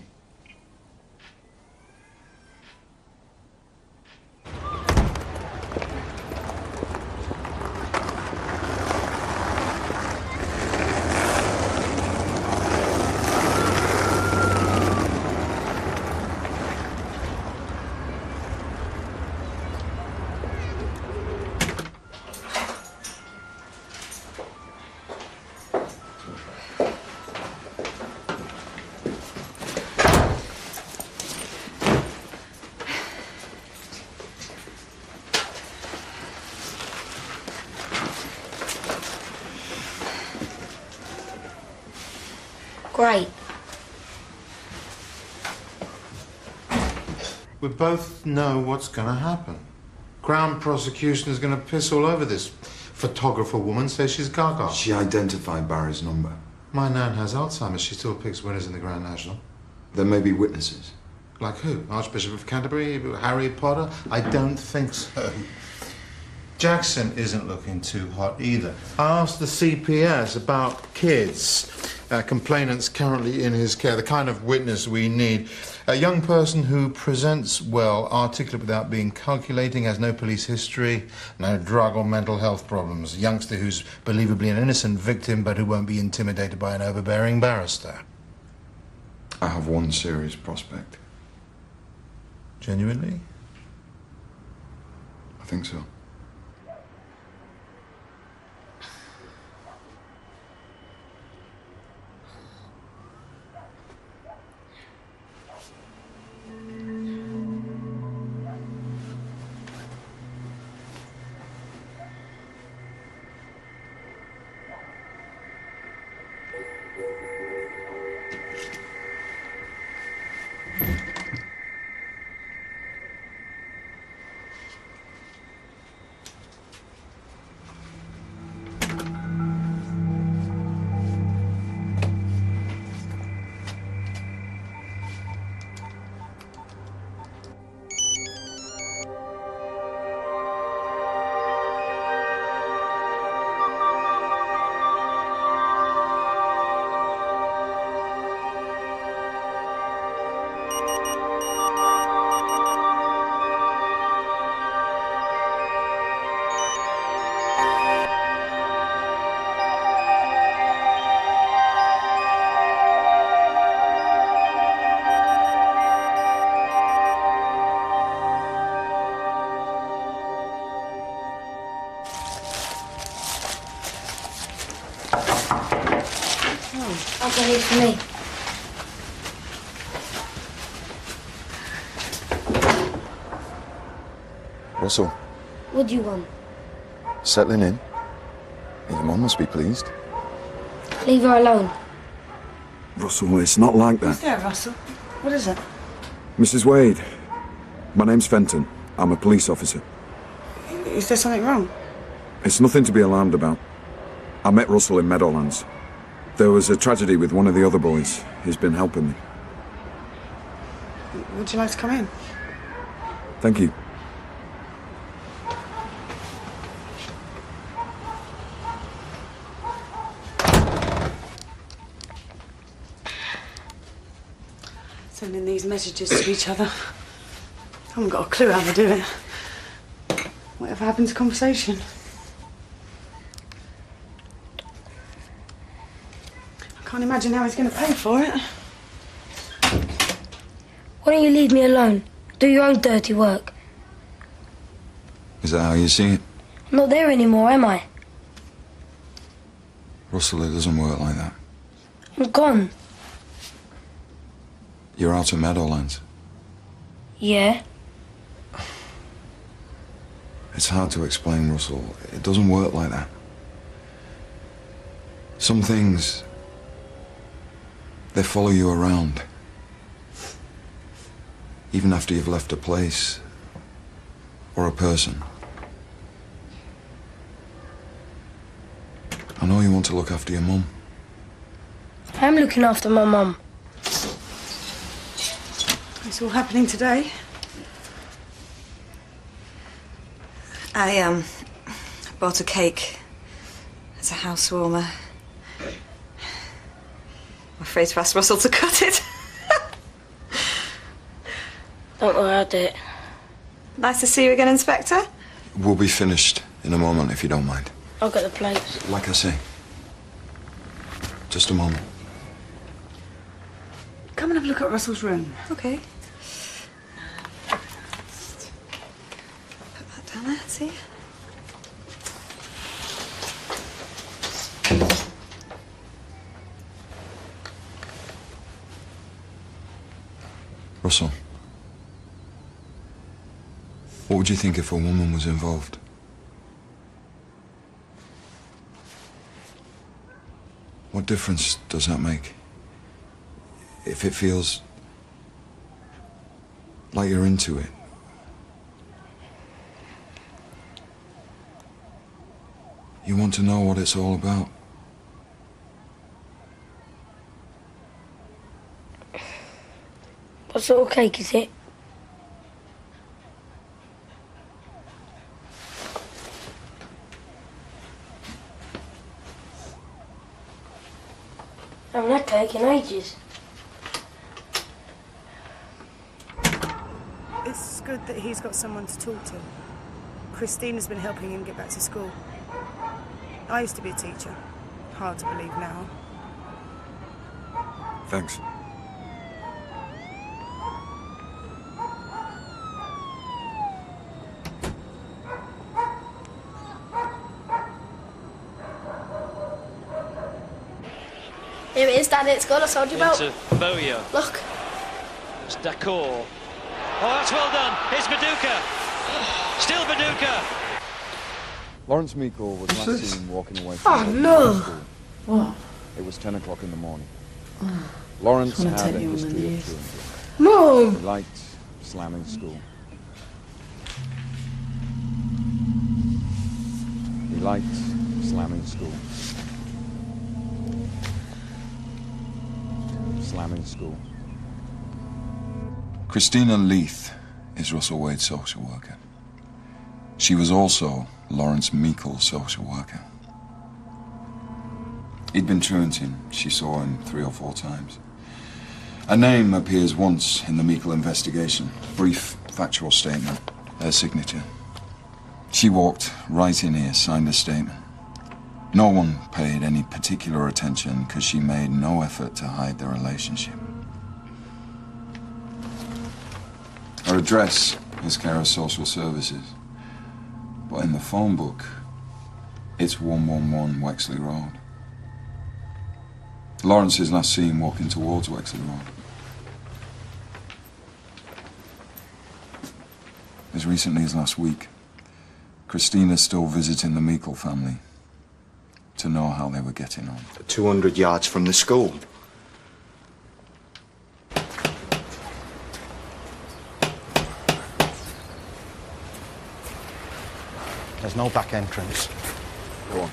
Great. We both know what's going to happen. Crown prosecution is going to piss all over this. Photographer woman says she's gaga. She identified Barry's number. My nan has Alzheimer's. She still picks winners in the Grand National. There may be witnesses. Like who? Archbishop of Canterbury? Harry Potter? I don't think so. Jackson isn't looking too hot either. I asked the CPS about kids, complainants currently in his care, the kind of witness we need. A young person who presents well, articulate without being calculating, has no police history, no drug or mental health problems. A youngster who's believably an innocent victim but who won't be intimidated by an overbearing barrister. I have one serious prospect. Genuinely? I think so. For me. Russell, What do you want? settling in? Your mum must be pleased. Leave her alone. Russell, it's not like that. Who's there, Russell? What is it? Mrs. Wade, my name's Fenton. I'm a police officer. Is there something wrong? It's nothing to be alarmed about. I met Russell in Meadowlands. There was a tragedy with one of the other boys. He's been helping me. Would you like to come in? Thank you. Sending these messages to each other. I haven't got a clue how to do it. Whatever happened to conversation? Can't imagine how he's going to pay for it. Why don't you leave me alone? Do your own dirty work. Is that how you see it? I'm not there anymore, am I? Russell, it doesn't work like that. I'm gone. You're out of Meadowlands. Yeah? It's hard to explain, Russell. It doesn't work like that. Some things, they follow you around. Even after you've left a place or a person. I know you want to look after your mum. I'm looking after my mum. It's all happening today. I bought a cake as a housewarmer. I'm afraid to ask Russell to cut it. Don't worry, I'll do it. Nice to see you again, Inspector. We'll be finished in a moment, if you don't mind. I'll get the plates. Like I say, just a moment. Come and have a look at Russell's room. Okay. Put that down there, see? Russell, what would you think if a woman was involved? What difference does that make? If it feels like you're into it. You want to know what it's all about. What sort of cake is it? I haven't had cake in ages. It's good that he's got someone to talk to. Christina's been helping him get back to school. I used to be a teacher. Hard to believe now. Thanks. Here it is, Dad. It's good. I told you about. Into Bowyer. Look. It's D'accord. Oh, that's well done. It's Baduka. Still Baduka. Lawrence Meikle was last seen walking away Oh, from no. school. What? It was 10 o'clock in the morning. Oh, Lawrence just wanna had a take you on the history of knees. truancy. Mum! He liked slamming school. He liked slamming school. Slamming school. Christina Leith is Russell Wade's social worker. She was also Lawrence Meikle's social worker. He'd been truanting. She saw him 3 or 4 times. A name appears once in the Meikle investigation. Brief, factual statement. Her signature. She walked right in here, signed a statement. No one paid any particular attention because she made no effort to hide the relationship. Her address is Cara Social Services. But in the phone book, it's 111 Wexley Road. Lawrence is last seen walking towards Wexley Road. As recently as last week, Christina's still visiting the Meikle family to know how they were getting on. 200 yards from the school. There's no back entrance. Go on.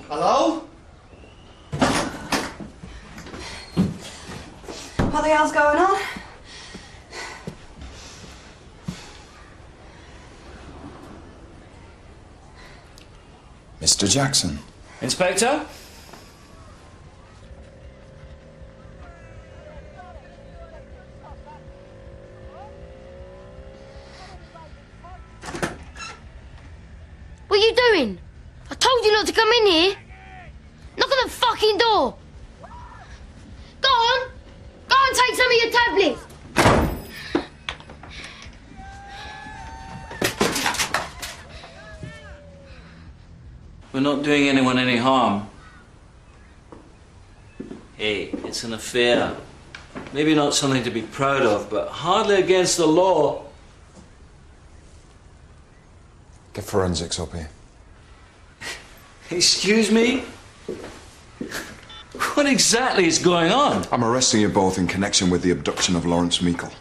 Hello? What the hell's going on? Mr. Jackson. Inspector? fucking door. Go on. Go and take some of your tablets. We're not doing anyone any harm. Hey, it's an affair. Maybe not something to be proud of, but hardly against the law. Get forensics up here. Excuse me? What exactly is going on? I'm arresting you both in connection with the abduction of Lawrence Meikle.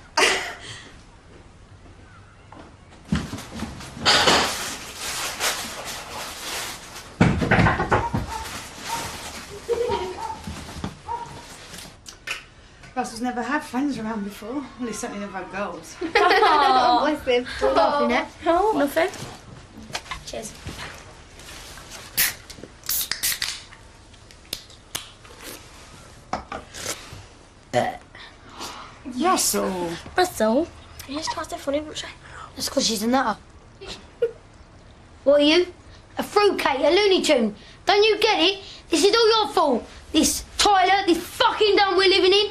Russell's never had friends around before. Well, he's certainly never had girls. Oh, bless him. What's laughing at? Oh, nothing. Cheers. Russell. Russell? You just tries to funny, don't she? That's because she's a nutter. What are you? A fruitcake, a Looney Tune. Don't you get it? This is all your fault. This toilet, this fucking dump we're living in.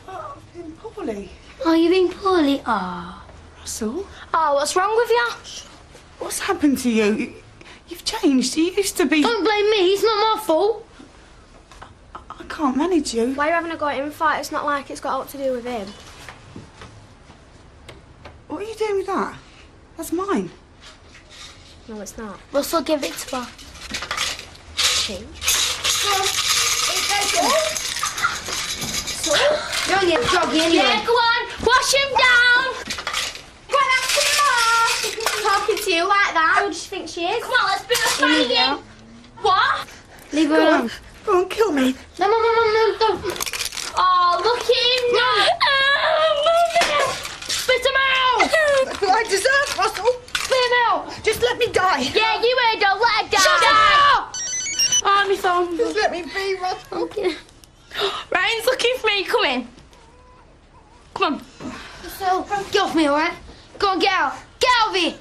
I've been poorly. Oh, you've been poorly? Ah. Russell? Oh, what's wrong with you? What's happened to you? You've changed. You used to be... Don't blame me. It's not my fault. I can't manage you. Why are you having a go at him fight? It's not like it's got all to do with him. What are you doing with that? That's mine. No, it's not. Russell, give it to her. Change. Come on. You're only a joggy anyway. Yeah, go on. Wash him down. Go on, ask him more. Talking to you like that. Who does she think she is? Come on, let's bring her fight in. What? Leave her alone. Go on, kill me. No, don't. Oh, look at him now. Spit him out. That's what I deserve, Russell. Spit him out. Just let me die. Yeah, you heard her. Let her die. Shut up! Oh, my phone. Just let me be, Russell. Okay. Ryan's looking for me. Come in. Come on. So, get off me, all right? Go on, get out. Get out of here.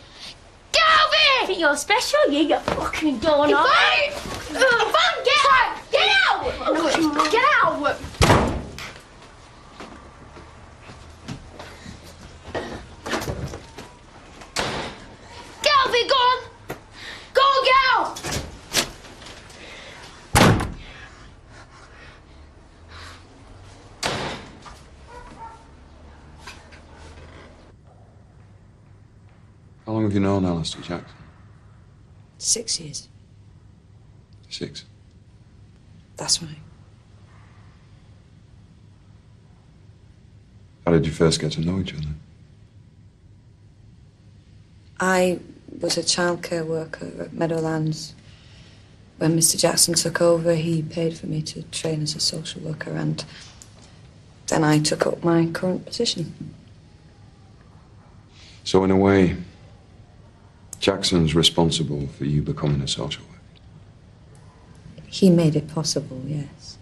Get out of here! I think you're special, you fucking doorknob. Get out! Get out! Get out! Get out of here, go on! Go on, get out! How long have you known Alistair Jackson? 6 years. 6. That's right. How did you first get to know each other? I was a childcare worker at Meadowlands. When Mr. Jackson took over, he paid for me to train as a social worker, and then I took up my current position. So in a way, Jackson's responsible for you becoming a social worker. He made it possible, yes.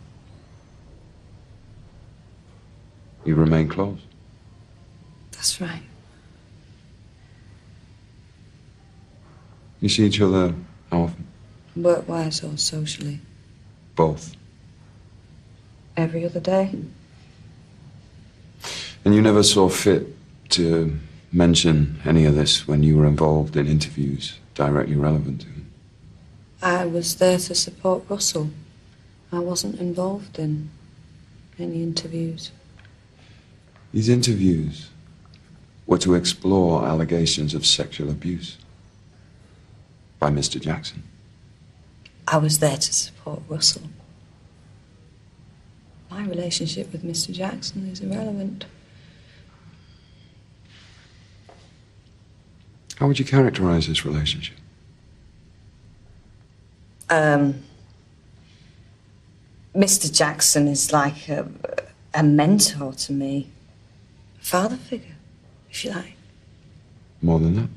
You remain close. That's right. You see each other how often? Work-wise or socially. Both. Every other day. And you never saw fit to mention any of this when you were involved in interviews directly relevant to him? I was there to support Russell. I wasn't involved in any interviews. These interviews were to explore allegations of sexual abuse by Mr. Jackson. I was there to support Russell. My relationship with Mr. Jackson is irrelevant. How would you characterize this relationship? Mr. Jackson is like a mentor to me. A father figure, if you like. More than that?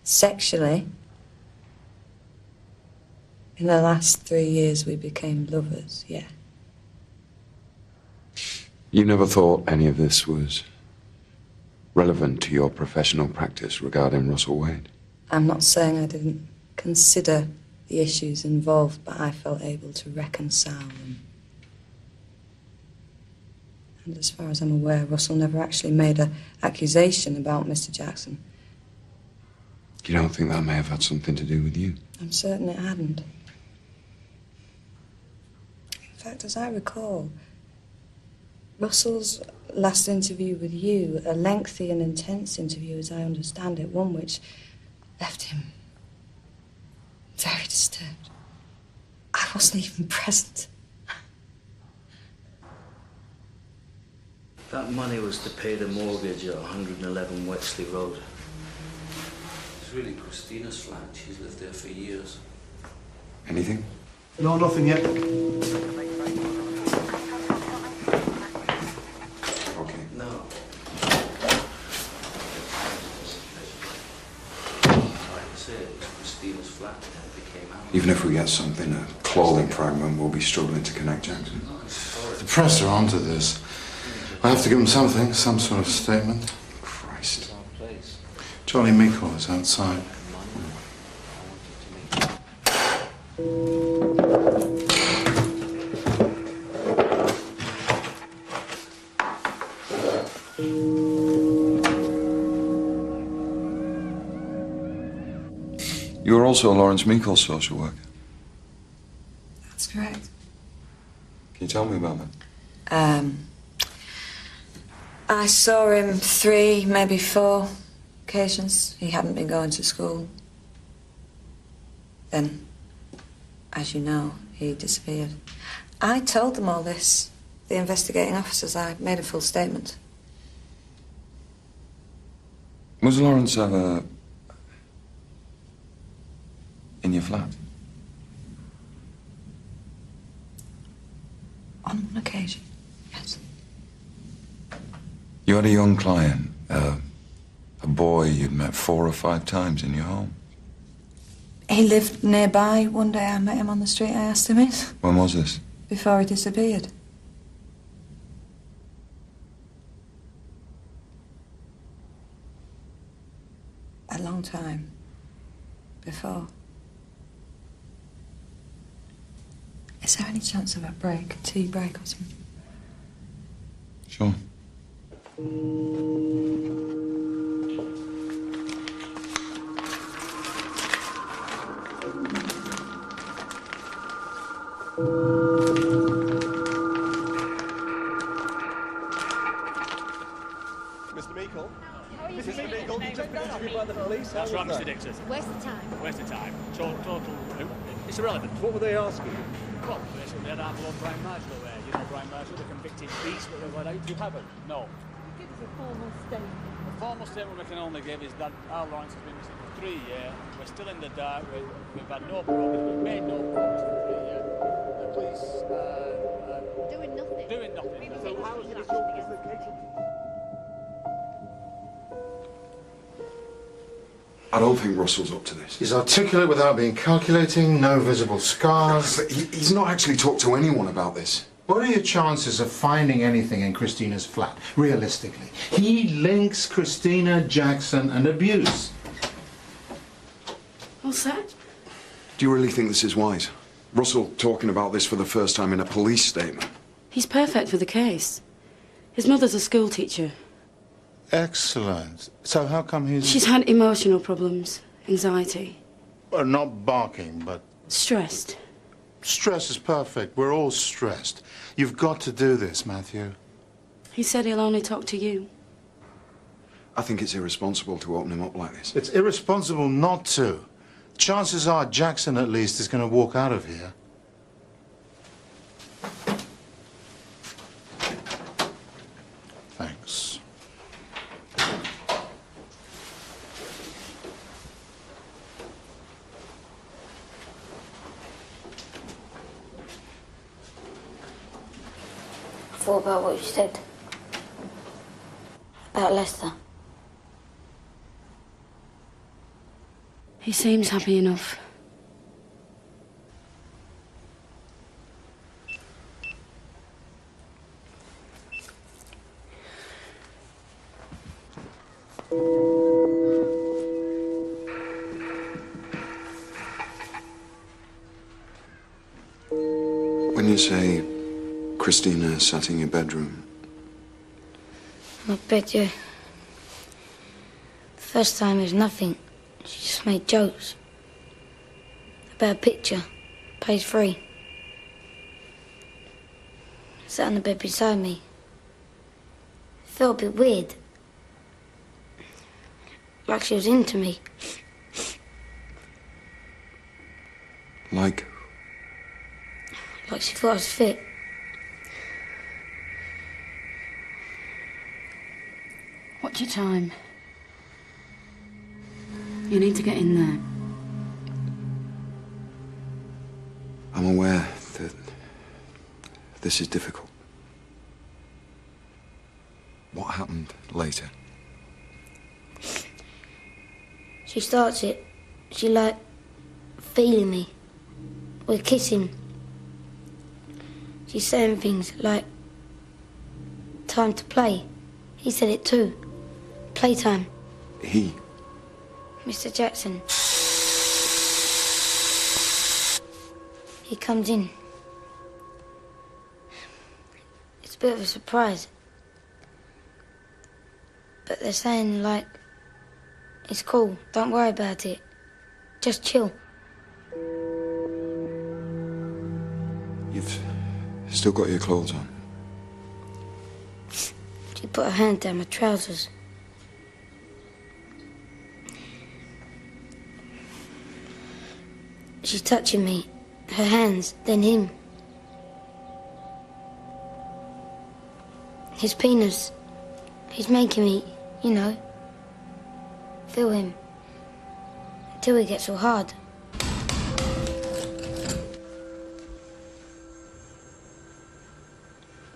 Sexually, in the last 3 years we became lovers, yeah. You never thought any of this was relevant to your professional practice regarding Russell Wade? I'm not saying I didn't consider the issues involved, but I felt able to reconcile them. And as far as I'm aware, Russell never actually made an accusation about Mr. Jackson. You don't think that may have had something to do with you? I'm certain it hadn't. In fact, as I recall, Russell's last interview with you, a lengthy and intense interview as I understand it, one which left him very disturbed. I wasn't even present. That money was to pay the mortgage at 111 Wexley Road. It's really Christina's flat. She's lived there for years. Anything? No, nothing yet. Okay. No. Christina's flat became out. Even if we get something, a clothing fragment, we'll be struggling to connect Jackson. The press are onto this. I have to give them something, some sort of statement. Christ. Johnny Meikle is outside. You're also Lawrence Meikle's social worker. That's correct. Can you tell me about that? I saw him 3, maybe 4 occasions. He hadn't been going to school. Then, as you know, he disappeared. I told them all this, the investigating officers. I made a full statement. Was Lawrence ever in your flat? On one occasion, yes. You had a young client, a boy you'd met 4 or 5 times in your home. He lived nearby. One day I met him on the street. I asked him in. When was this? Before he disappeared. A long time before. Is there any chance of a break, a tea break or something? Sure. Mr. Meikle? Mr. Meikle, you've just been interviewed by the police. That's right, Mr. Dixon. Waste of time. Waste of time. Total. It's irrelevant. What were they asking? Well, basically, they had our Lord Brian Marshall there. You know Brian Marshall, the convicted beast that they let out. You haven't? No. Give us a formal statement. The formal statement we can only give is that our Lawrence has been missing for 3 years. We're still in the dark. We've had no progress. We've made no progress for 3 years. The police Doing nothing. doing nothing. So how is the case? I don't think Russell's up to this. He's articulate without being calculating, no visible scars. But he's not actually talked to anyone about this. What are your chances of finding anything in Christina's flat, realistically? He links Christina, Jackson, and abuse. What's that? Do you really think this is wise? Russell talking about this for the first time in a police statement. He's perfect for the case. His mother's a school teacher. Excellent. So how come he's... She's had emotional problems, anxiety. Well, not barking, but... Stressed. Stress is perfect. We're all stressed. You've got to do this, Matthew. He said he'll only talk to you. I think it's irresponsible to open him up like this. It's irresponsible not to. Chances are Jackson, at least, is going to walk out of here. Thanks. What about what you said? About Lester? He seems happy enough. When you say Christina sat in your bedroom, I bet you. The first time was nothing. She just made jokes. About a picture. Page 3. Sat on the bed beside me. It felt a bit weird. Like she was into me. like... Like she thought I was fit. What's your time? You need to get in there. I'm aware that this is difficult. What happened later? She starts it. She like feeling me. We're kissing. She's saying things like time to play. He said it too. Playtime. He? Mr. Jackson. He comes in. It's a bit of a surprise. But they're saying, like, it's cool, don't worry about it. Just chill. You've still got your clothes on? She put her hand down my trousers. She's touching me. Her hands, then him. His penis. He's making me, you know, feel him. Until he gets so hard.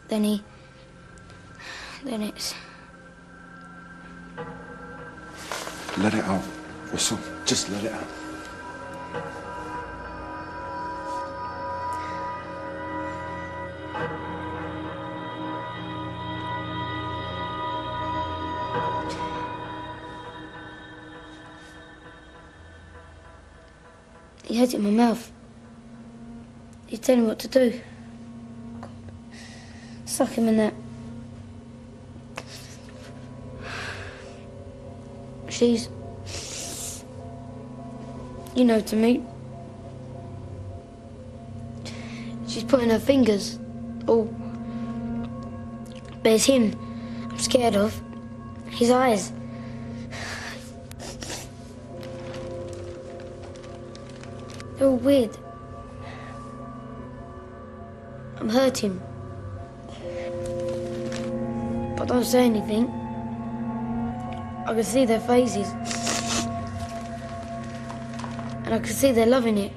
Then it's... Let it out, Russell. Just let it out. He has it in my mouth. He's telling me what to do. Suck him in that. She's... You know, to me... She's putting her fingers all... But it's him I'm scared of. His eyes. They're all weird. I'm hurting. But don't say anything. I can see their faces. And I can see they're loving it.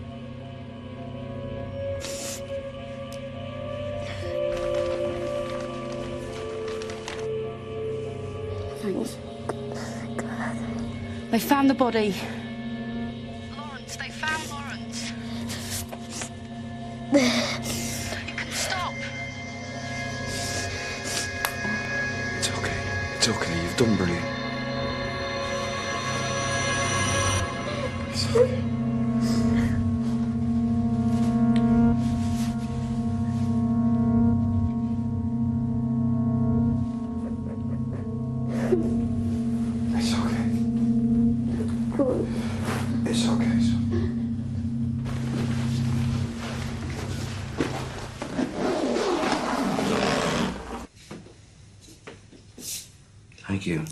Thanks. They found the body. Lawrence, they found Lawrence. You can stop. It's okay. It's okay. You've done brilliant. It's okay. It's okay, son. Thank you.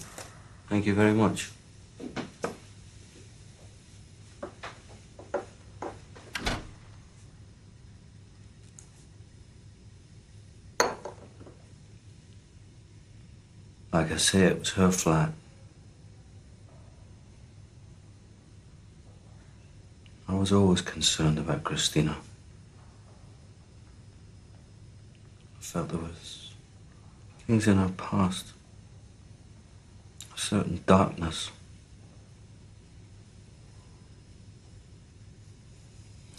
Thank you very much. Like I say, it was her flat. I was always concerned about Christina. I felt there was things in her past. A certain darkness.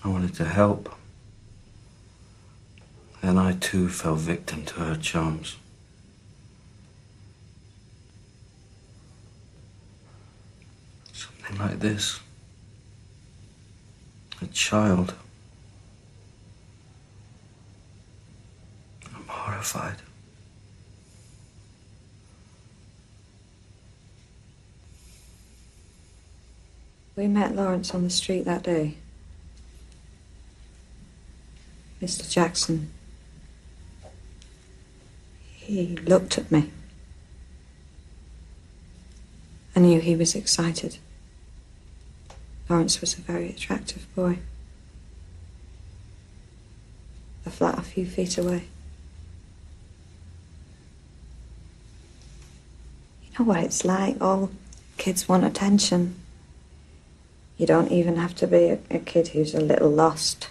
I wanted to help. And I too fell victim to her charms. Something like this. A child. terrified. We met Lawrence on the street that day. Mr. Jackson. He looked at me. I knew he was excited. Lawrence was a very attractive boy. A flat a few feet away. You know what it's like? All kids want attention. You don't even have to be a kid who's a little lost.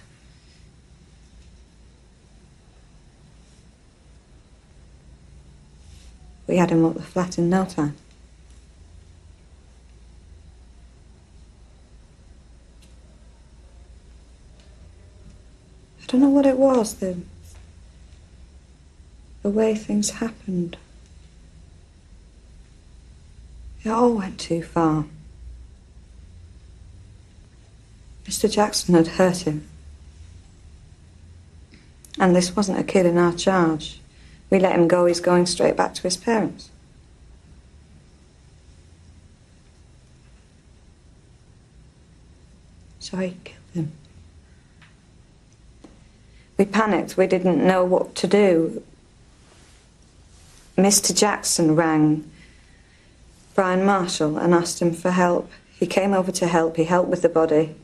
We had him up the flat in no time. I don't know what it was, the way things happened. It all went too far. Mr. Jackson had hurt him. And this wasn't a kid in our charge. We let him go, he's going straight back to his parents. So he killed him. We panicked, we didn't know what to do. Mr. Jackson rang Brian Marshall and asked him for help. He came over to help, he helped with the body.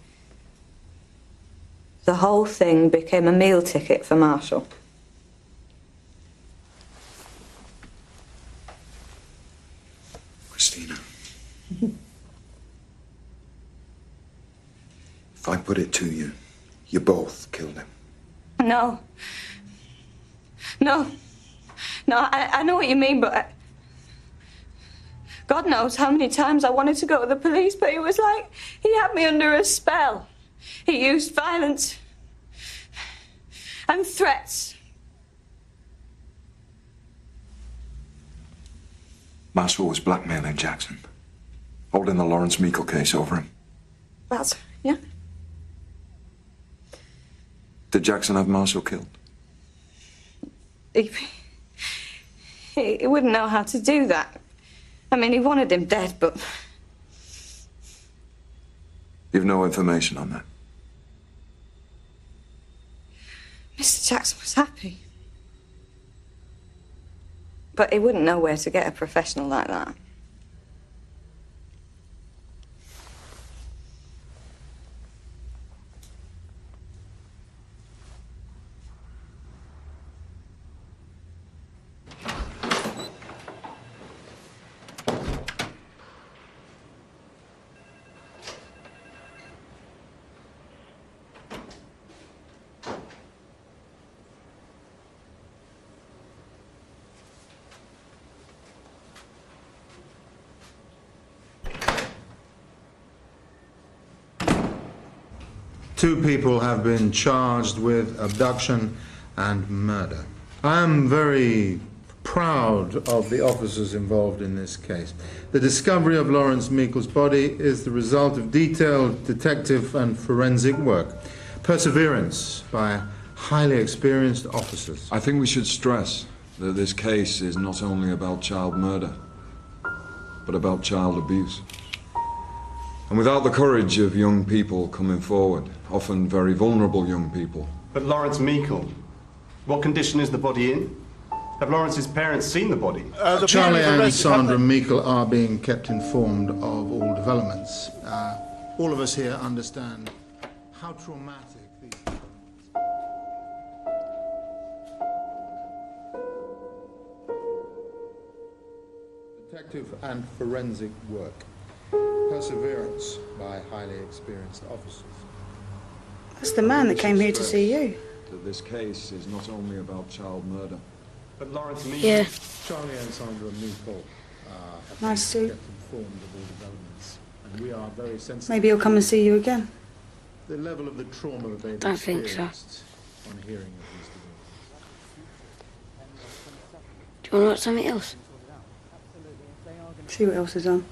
The whole thing became a meal ticket for Marshall. Christina. If I put it to you, you both killed him. No. No. No, I know what you mean, but God knows how many times I wanted to go to the police, but it was like he had me under a spell. He used violence and threats. Marshall was blackmailing Jackson, holding the Lawrence Meikle case over him. That's, yeah. Did Jackson have Marshall killed? He wouldn't know how to do that. I mean, he wanted him dead, but... You've no information on that? Mr. Jackson was happy. But he wouldn't know where to get a professional like that. Two people have been charged with abduction and murder. I am very proud of the officers involved in this case. The discovery of Lawrence Meikle's body is the result of detailed detective and forensic work. Perseverance by highly experienced officers. I think we should stress that this case is not only about child murder, but about child abuse. And without the courage of young people coming forward, often very vulnerable young people. But Lawrence Meikle, what condition is the body in? Have Lawrence's parents seen the body? Charlie and Sandra Meikle are being kept informed of all developments. All of us here understand how traumatic these detective and forensic work. Perseverance by highly experienced officers. That's the man that came here to see you. That this case is not only about child murder. But Lawrence Meikle... Yeah. Charlie and Sandra Meikle have Nice been to- kept informed of all developments. And we are very sensitive. Maybe he'll come and see you again. The level of the trauma that they've Don't think so. experienced on hearing of these developments. Do you want to watch something else? See what else is on.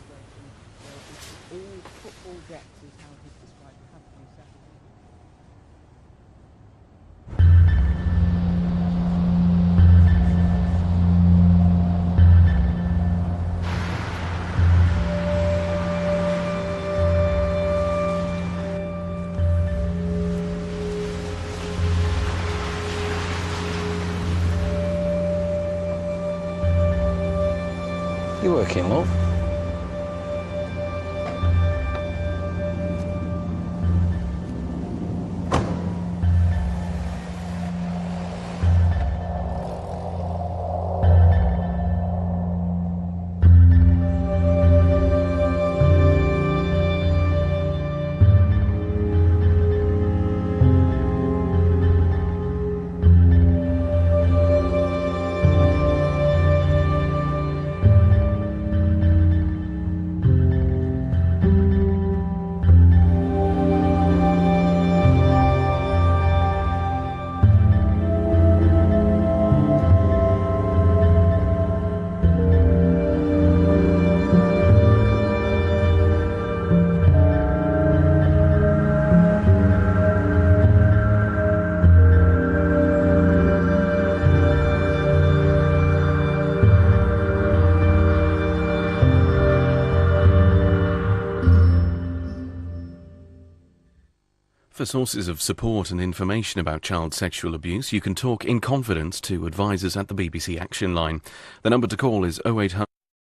You're working, love. For sources of support and information about child sexual abuse, you can talk in confidence to advisors at the BBC Action Line. The number to call is 0800